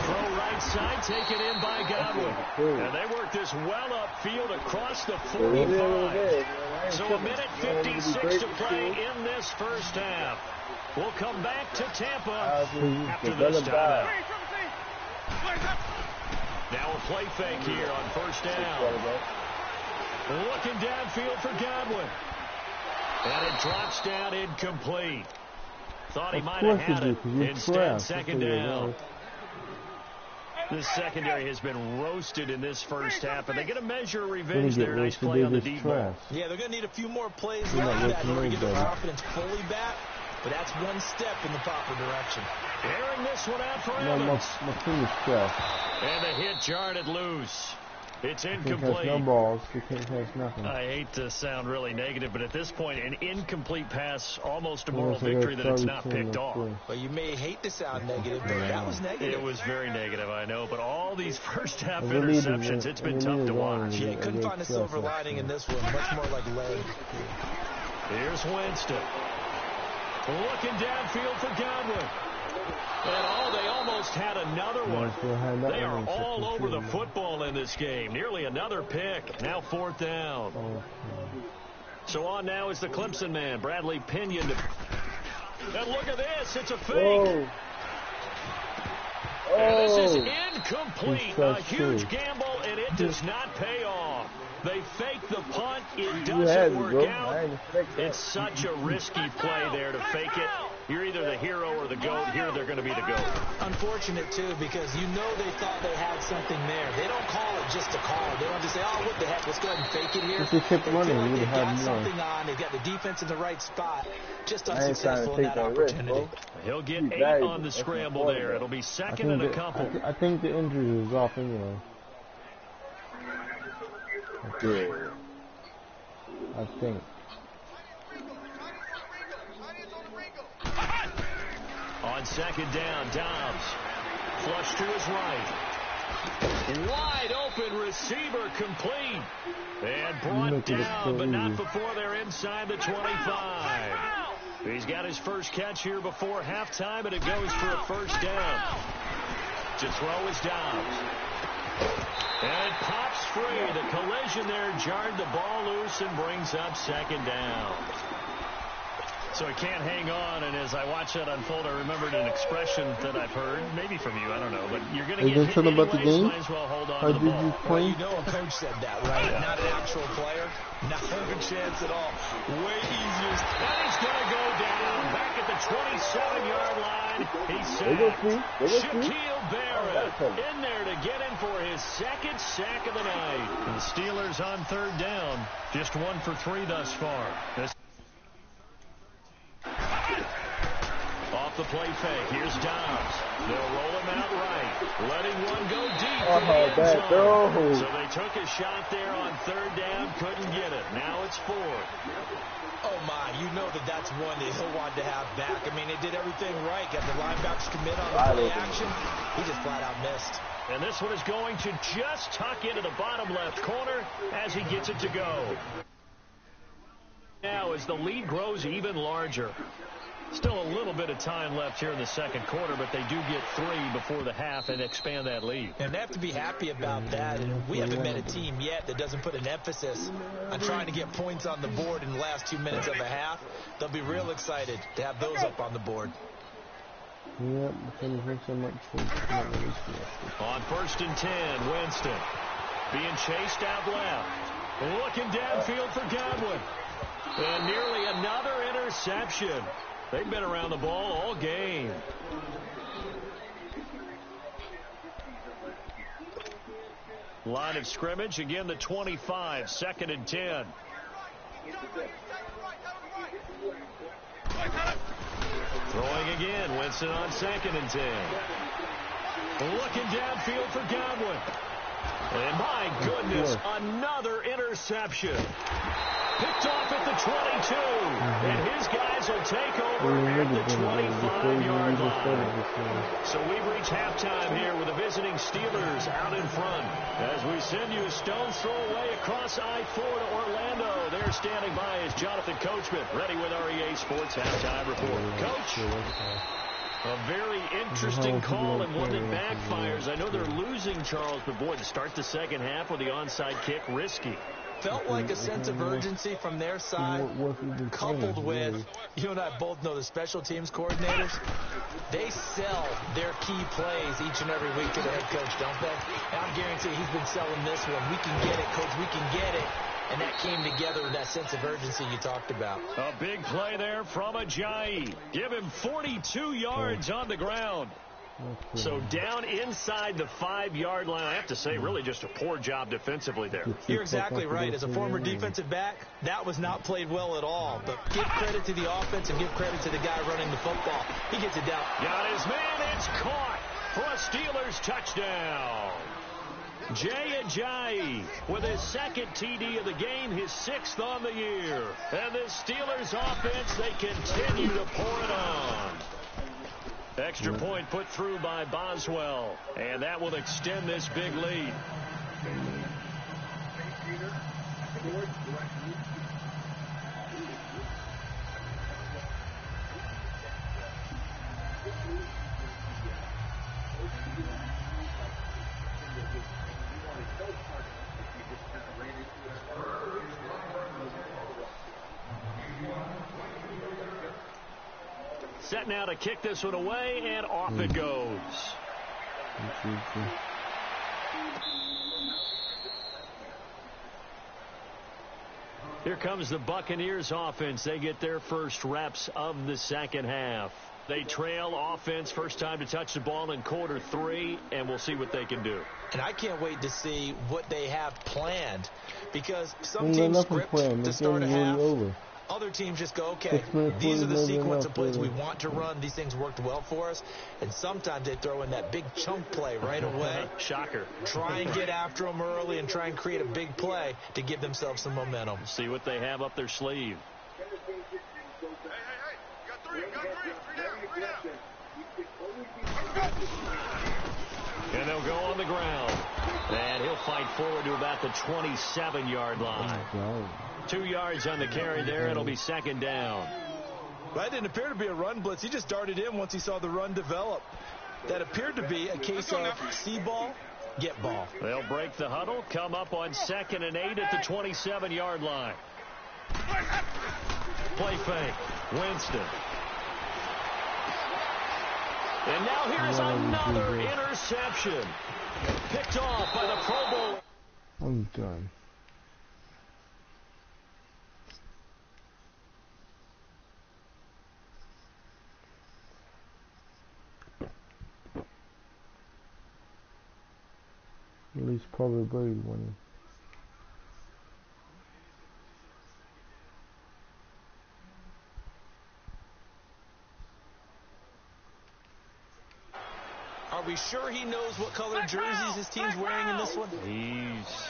Throw right side, taken in by Godwin. And they work this well upfield across the 45. So a minute 56 to play in this first half. We'll come back to Tampa after this timeout. Now a play fake here on 1st down. Looking downfield for Godwin. And it drops down incomplete. Thought he might have had it. Instead, 2nd down. This secondary has been roasted in this first half, but they get a measure of revenge there. Nice play on the deep ball. Yeah, they're going to need a few more plays like that in order to get their confidence fully back, but that's one step in the proper direction. Airing this one out for Evans. And the hit jarred it loose. It's incomplete. No balls. You can't catch nothing. I hate to sound really negative, but at this point, an incomplete pass, almost a moral victory that it's not picked off. Well, you may hate to sound negative, but that was negative. It was very negative, I know, but all these first half interceptions, it's been tough to watch. Yeah, couldn't find a silver lining in this one. Much more like lead. Here's Winston. Looking downfield for Godwin. And they almost had another one. They are all over the football in this game. Nearly another pick. Now 4th down. So on now is the Clemson man, Bradley Pinion. And look at this. It's a fake. And this is incomplete. A huge gamble, and it does not pay off. They fake the punt. It doesn't work out. It's such a risky play there to fake it. You're either the hero or the GOAT. Here they're going to be the GOAT. Unfortunate, too, because you know they thought they had something there. They don't call it just to call it. They don't just say, oh, what the heck, let's go ahead and fake it here. If they kept running, like they would have got more. something on. They've got the defense in the right spot. Just unsuccessful in that opportunity. He'll get 8 on the scramble there. It'll be 2nd and a couple. I think the injury is off anyway. I think. On 2nd down, Dobbs. Flush to his right. Wide open receiver complete. And brought down, but not before they're inside the 25. He's got his first catch here before halftime, and it goes for a 1st down. To throw is Dobbs. And it pops free. The collision there jarred the ball loose and brings up 2nd down. So it can't hang on, and as I watch that unfold, I remembered an expression that I've heard, maybe from you, I don't know, but you're going to get hit about the game? Might as well hold on to the ball. Well, you know a coach said that, right? Yeah. Not an actual player. Not a chance at all. Way easier. And he's going to go down back at the 27-yard line. He's sacked. Shaquille Barrett in there to get him for his 2nd sack of the night. The Steelers on 3rd down. Just 1 for 3 thus far. Off the play fake. Here's Dobbs. They'll roll him out right. Letting one go deep for the end zone. So they took a shot there on 3rd down. Couldn't get it. Now it's 4th. Oh, my. You know that's one that he'll want to have back. I mean, they did everything right. Got the linebackers commit on the play action. He just flat out missed. And this one is going to just tuck into the bottom left corner as he gets it to go. Now as the lead grows even larger. Still a little bit of time left here in the 2nd quarter, but they do get 3 before the half and expand that lead. And they have to be happy about that. And we haven't met a team yet that doesn't put an emphasis on trying to get points on the board in the last 2 minutes of the half. They'll be real excited to have those up on the board. Yep, on 1st and 10, Winston being chased out left. Looking downfield for Godwin. And nearly another interception. They've been around the ball all game. Line of scrimmage, again the 25, 2nd and 10. Throwing again, Winston on 2nd and 10. Looking downfield for Godwin. And my goodness, another interception. Picked off at the 22. And his guys will take over at the 25-yard line. So we've reached halftime here with the visiting Steelers out in front. As we send you a stone's throw away across I-4 to Orlando. There standing by is Jonathan Coachman, ready with REA Sports Halftime Report. Coach? A very interesting call and one that backfires. I know they're losing, Charles, but boy, to start the second half with the onside kick, risky. Felt like a sense of urgency from their side, coupled with, you and I both know the special teams coordinators, they sell their key plays each and every week to the head coach, don't they? And I'm guaranteeing he's been selling this one. We can get it, coach, we can get it. And that came together with that sense of urgency you talked about. A big play there from Ajayi. Give him 42 yards on the ground. So down inside the 5-yard line. I have to say, really just a poor job defensively there. You're exactly right. As a former defensive back, that was not played well at all. But give credit to the offense and give credit to the guy running the football. He gets it down. Got his man. It's caught for a Steelers touchdown. Jay Ajayi with his 2nd TD of the game, his 6th on the year. And the Steelers offense, they continue to pour it on. Extra point put through by Boswell. And that will extend this big lead. Set now to kick this one away, and off it goes. Here comes the Buccaneers offense. They get their first reps of the second half. They trail offense, first time to touch the ball in quarter 3, and we'll see what they can do. And I can't wait to see what they have planned, because some teams script to start a half. Other teams just go, okay, these are the sequence of plays we want to run. These things worked well for us. And sometimes they throw in that big chunk play right away. Shocker. Try and get after them early and try and create a big play to give themselves some momentum. See what they have up their sleeve. Hey, got three down. And they'll go on the ground. And he'll fight forward to about the 27-yard line. 2 yards on the carry there. It'll be 2nd down. That didn't appear to be a run blitz. He just darted in once he saw the run develop. That appeared to be a case of see ball, get ball. They'll break the huddle, come up on 2nd and 8 at the 27-yard line. Play fake. Winston. And now here's another interception. Picked off by the Pro Bowl. I'm done. At least probably winning. Are we sure he knows what color jerseys his team's wearing in this one?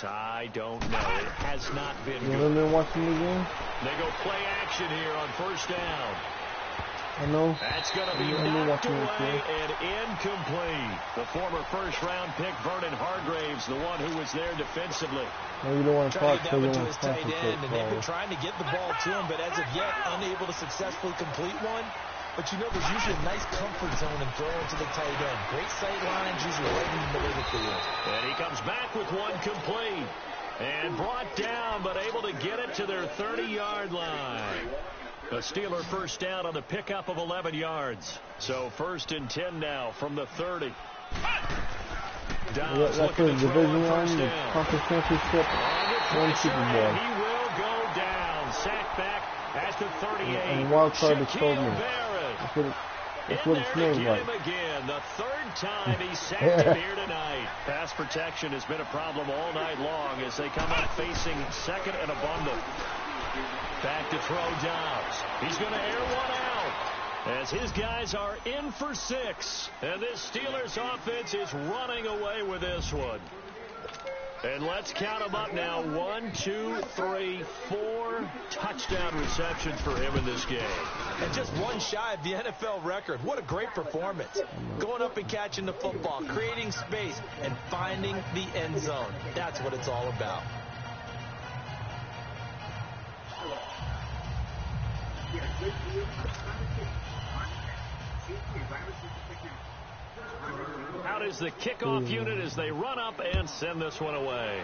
I don't know. It has not been good. You haven't been watching the game? They go play action here on first down. I know. That's going to be knocked away and incomplete. The former first-round pick, Vernon Hargraves, the one who was there defensively. No, you don't want to talk to his tight end, and they've been trying to get the ball to him, but as of yet, unable to successfully complete one. But you know, there's usually a nice comfort zone in throwing to the tight end. Great sight lines, usually right in the middle of the field. And he comes back with one complete. And brought down, but able to get it to their 30-yard line. A Steeler first down on the pickup of 11 yards. So 1st and 10 now from the 30. That's the division one, the conference championship, one Super Bowl. He will go down. Sacked back at the 38. And wild card is told me. That's what it smells like. Again, the third time he's sacked him here tonight. Pass protection has been a problem all night long as they come up facing second and abundant. Back to throw Dobbs. He's going to air one out as his guys are in for 6. And this Steelers offense is running away with this one. And let's count them up now. 1, 2, 3, 4 touchdown receptions for him in this game. And just one shy of the NFL record. What a great performance. Going up and catching the football, creating space, and finding the end zone. That's what it's all about. Out is the kickoff unit as they run up and send this one away.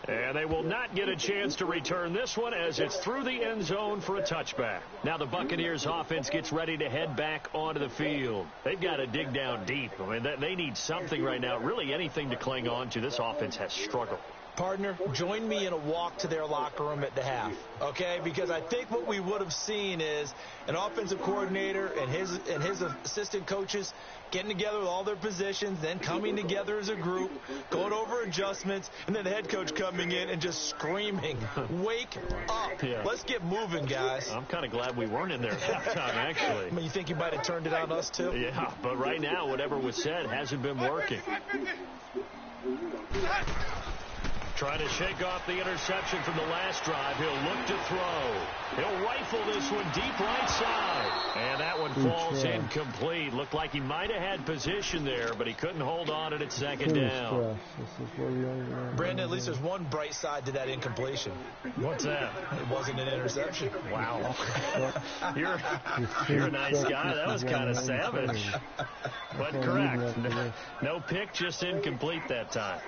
And they will not get a chance to return this one as it's through the end zone for a touchback. Now the Buccaneers offense gets ready to head back onto the field. They've got to dig down deep. I mean, they need something right now, really anything to cling on to. This offense has struggled. Partner, join me in a walk to their locker room at the half, okay? Because I think what we would have seen is an offensive coordinator and his assistant coaches getting together with all their positions, then coming together as a group, going over adjustments, and then the head coach coming in and just screaming, "Wake up. Yeah. Let's get moving, guys." I'm kind of glad we weren't in there at halftime, actually. I mean, you think you might have turned it on us, too? Yeah, but right now, whatever was said hasn't been working. Trying to shake off the interception from the last drive. He'll look to throw. He'll rifle this one deep right side. And that one falls incomplete. Looked like he might have had position there, but he couldn't hold on at second down. Brandon, at least there's one bright side to that incompletion. What's that? It wasn't an interception. Wow. You're a nice guy. That was kind of savage. But correct. No pick, just incomplete that time.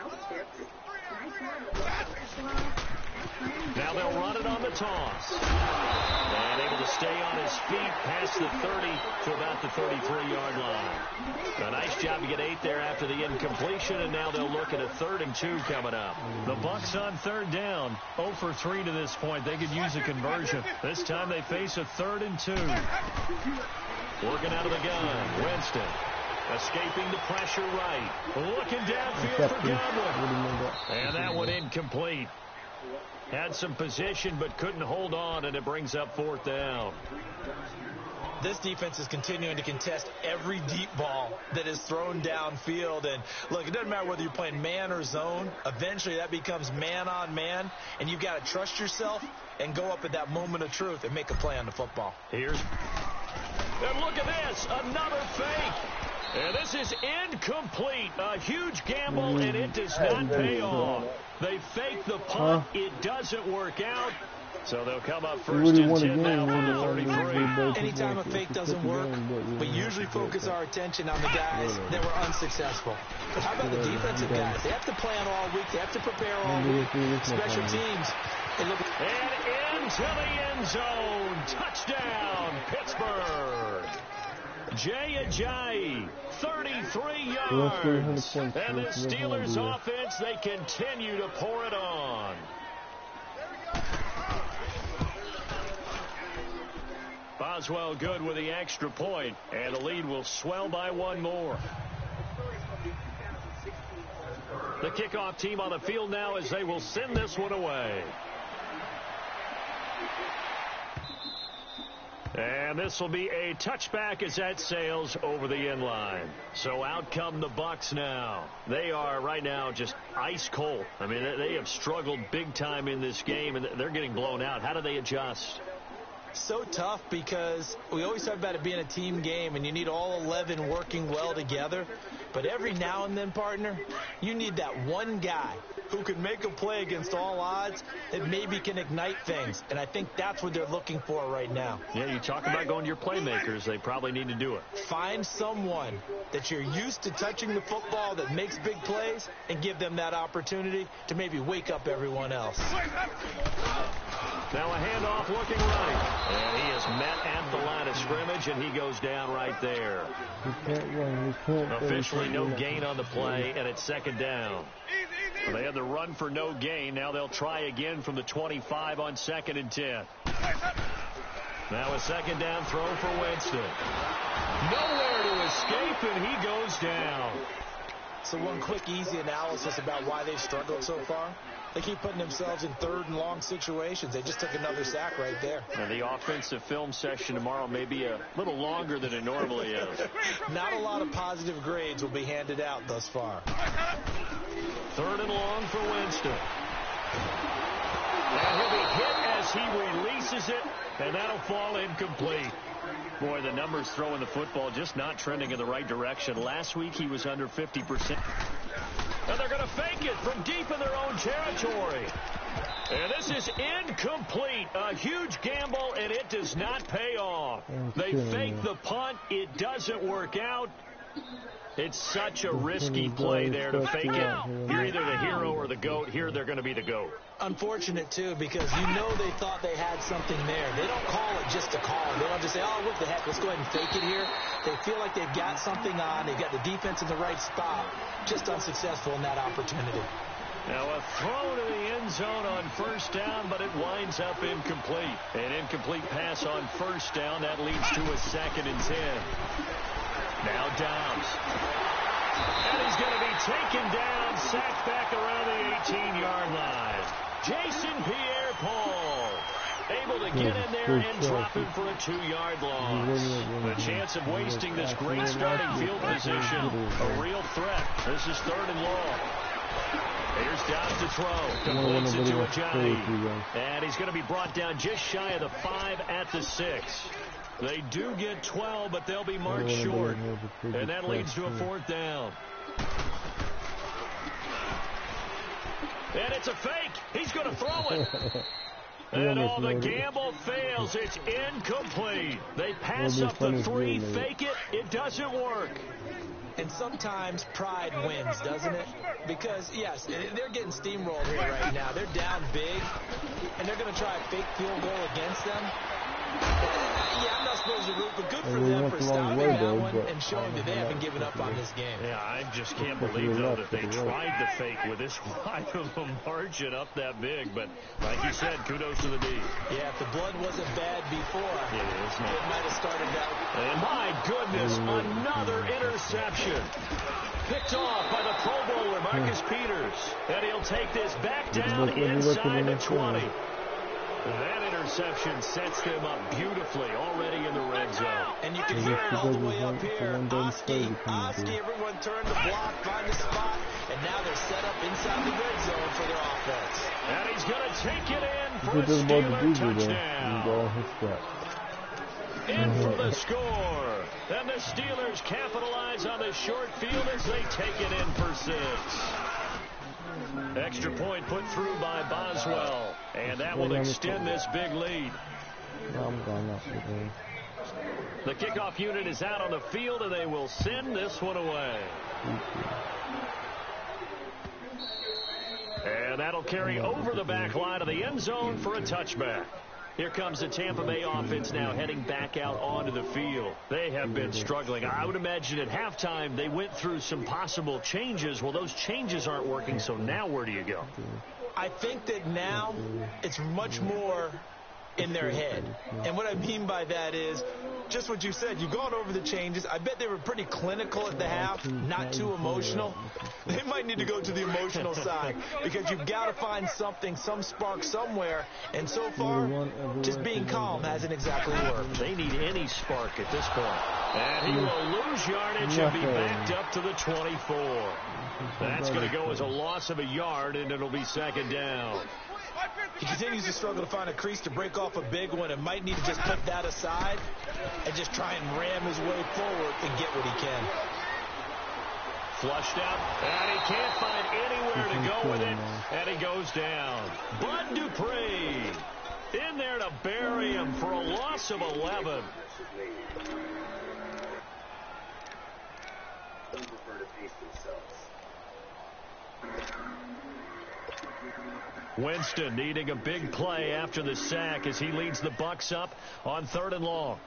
Now they'll run it on the toss. And able to stay on his feet past the 30 to about the 33-yard line. A nice job to get 8 there after the incompletion, and now they'll look at a 3rd and 2 coming up. The Bucs on 3rd down, 0 for 3 to this point. They could use a conversion. This time they face a 3rd and 2. Working out of the gun, Winston. Escaping the pressure right. Looking downfield for Godwin. And that one incomplete. Had some position but couldn't hold on, and it brings up 4th down. This defense is continuing to contest every deep ball that is thrown downfield. And, look, it doesn't matter whether you're playing man or zone. Eventually that becomes man on man, and you've got to trust yourself and go up at that moment of truth and make a play on the football. And look at this. Another fake. And this is incomplete. A huge gamble, and it does not pay off. They fake the punt. It doesn't work out. So they'll come up 1st and 10 now from the 33. Anytime a fake doesn't work, we usually focus our attention on the guys that were unsuccessful. But how about the defensive guys? They have to plan all week. They have to prepare all week. Special teams. And into the end zone. Touchdown, Pittsburgh. Jay Ajayi, 33 yards. And the Steelers offense, they continue to pour it on. Boswell good with the extra point, and the lead will swell by 1 more. The kickoff team on the field now as they will send this one away. And this will be a touchback as that sails over the end line. So out come the Bucs now. They are right now just ice cold. I mean, they have struggled big time in this game, and they're getting blown out. How do they adjust? So tough because we always talk about it being a team game, and you need all 11 working well together. But every now and then, partner, you need that one guy who can make a play against all odds that maybe can ignite things. And I think that's what they're looking for right now. Yeah, you talk about going to your playmakers. They probably need to do it. Find someone that you're used to touching the football that makes big plays and give them that opportunity to maybe wake up everyone else. Now a handoff looking right. And he is met at the line of scrimmage, and he goes down right there. Officially no gain on the play, and it's 2nd down. Well, they had the run for no gain. Now they'll try again from the 25 on 2nd and 10. Now a second down throw for Winston. Nowhere to escape, and he goes down. So one quick, easy analysis about why they've struggled so far. They keep putting themselves in third and long situations. They just took another sack right there. And the offensive film session tomorrow may be a little longer than it normally is. Not a lot of positive grades will be handed out thus far. Third and long for Winston. And he'll be hit as he releases it, and that'll fall incomplete. Boy, the numbers throwing the football just not trending in the right direction. Last week he was under 50%. And they're going to fake it from deep in their own territory. And this is incomplete. A huge gamble, and it does not pay off. They fake the punt. It doesn't work out. It's such a risky play there to fake it. You're either the hero or the GOAT. Here they're going to be the GOAT. Unfortunate, too, because you know they thought they had something there. They don't call it just to call it. They don't just say, oh, what the heck, let's go ahead and fake it here. They feel like they've got something on. They've got the defense in the right spot. Just unsuccessful in that opportunity. Now a throw to the end zone on first down, but it winds up incomplete. An incomplete pass on first down. That leads to a 2nd and 10. Now Downs. And he's going to be taken down, sacked back around the 18-yard line. Jason Pierre-Paul able to get in there and drop him for a 2-yard loss. The chance of wasting this great starting field position, a real threat. This is 3rd and long. Here's Downs to throw. Completes it to Ajani. And he's going to be brought down just shy of the 5 at the 6. They do get 12, but they'll be marked short. And that leads to a 4th down. And it's a fake. He's going to throw it. And all the gamble fails. It's incomplete. They pass up the 3, fake it. It doesn't work. And sometimes pride wins, doesn't it? Because, yes, they're getting steamrolled here right now. They're down big, and they're going to try a fake field goal against them. Yeah, I'm not supposed to root, but good for them for stopping that one and showing that they haven't given up on this game. Yeah, I just can't believe, though, that they tried the fake with this wide of a margin up that big. But like you said, kudos to the D. Yeah, if the blood wasn't bad before, it might have started that. And my goodness, another interception. Picked off by the Pro Bowler, Marcus Peters. And he'll take this back down inside the 20. That interception sets them up beautifully already in the red zone. And you can hear it all the way up here. Oski, everyone turned the block, find the spot, and now they're set up inside the red zone for their offense. And he's going to take it in for a Steeler touchdown. In for the score. And the Steelers capitalize on the short field as they take it in for 6. Extra point put through by Boswell. And that will extend this big lead. The kickoff unit is out on the field, and they will send this one away. And that'll carry over the back line of the end zone for a touchback. Here comes the Tampa Bay offense now heading back out onto the field. They have been struggling. I would imagine at halftime they went through some possible changes. Well, those changes aren't working, so now where do you go? I think that now it's much more in their head. And what I mean by that is just what you said. You've gone over the changes. I bet they were pretty clinical at the half, not too emotional. They might need to go to the emotional side because you've got to find something, some spark somewhere. And so far, just being calm hasn't exactly worked. They need any spark at this point. And he will lose yardage and be backed up to the 24. That's going to go as a loss of a yard, and it'll be 2nd down. He continues to struggle to find a crease to break off a big one and might need to just put that aside and just try and ram his way forward and get what he can. Flushed out, and he can't find anywhere to go with it, and he goes down. Bud Dupree in there to bury him for a loss of 11. Winston needing a big play after the sack as he leads the Bucs up on 3rd and long.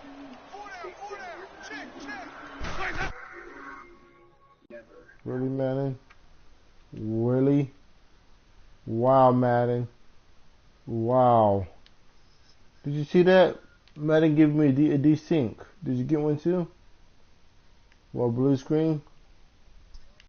Really, Madden? Really? Wow, Madden. Wow. Did you see that? Madden give me a desync. Did you get one too? Well, blue screen.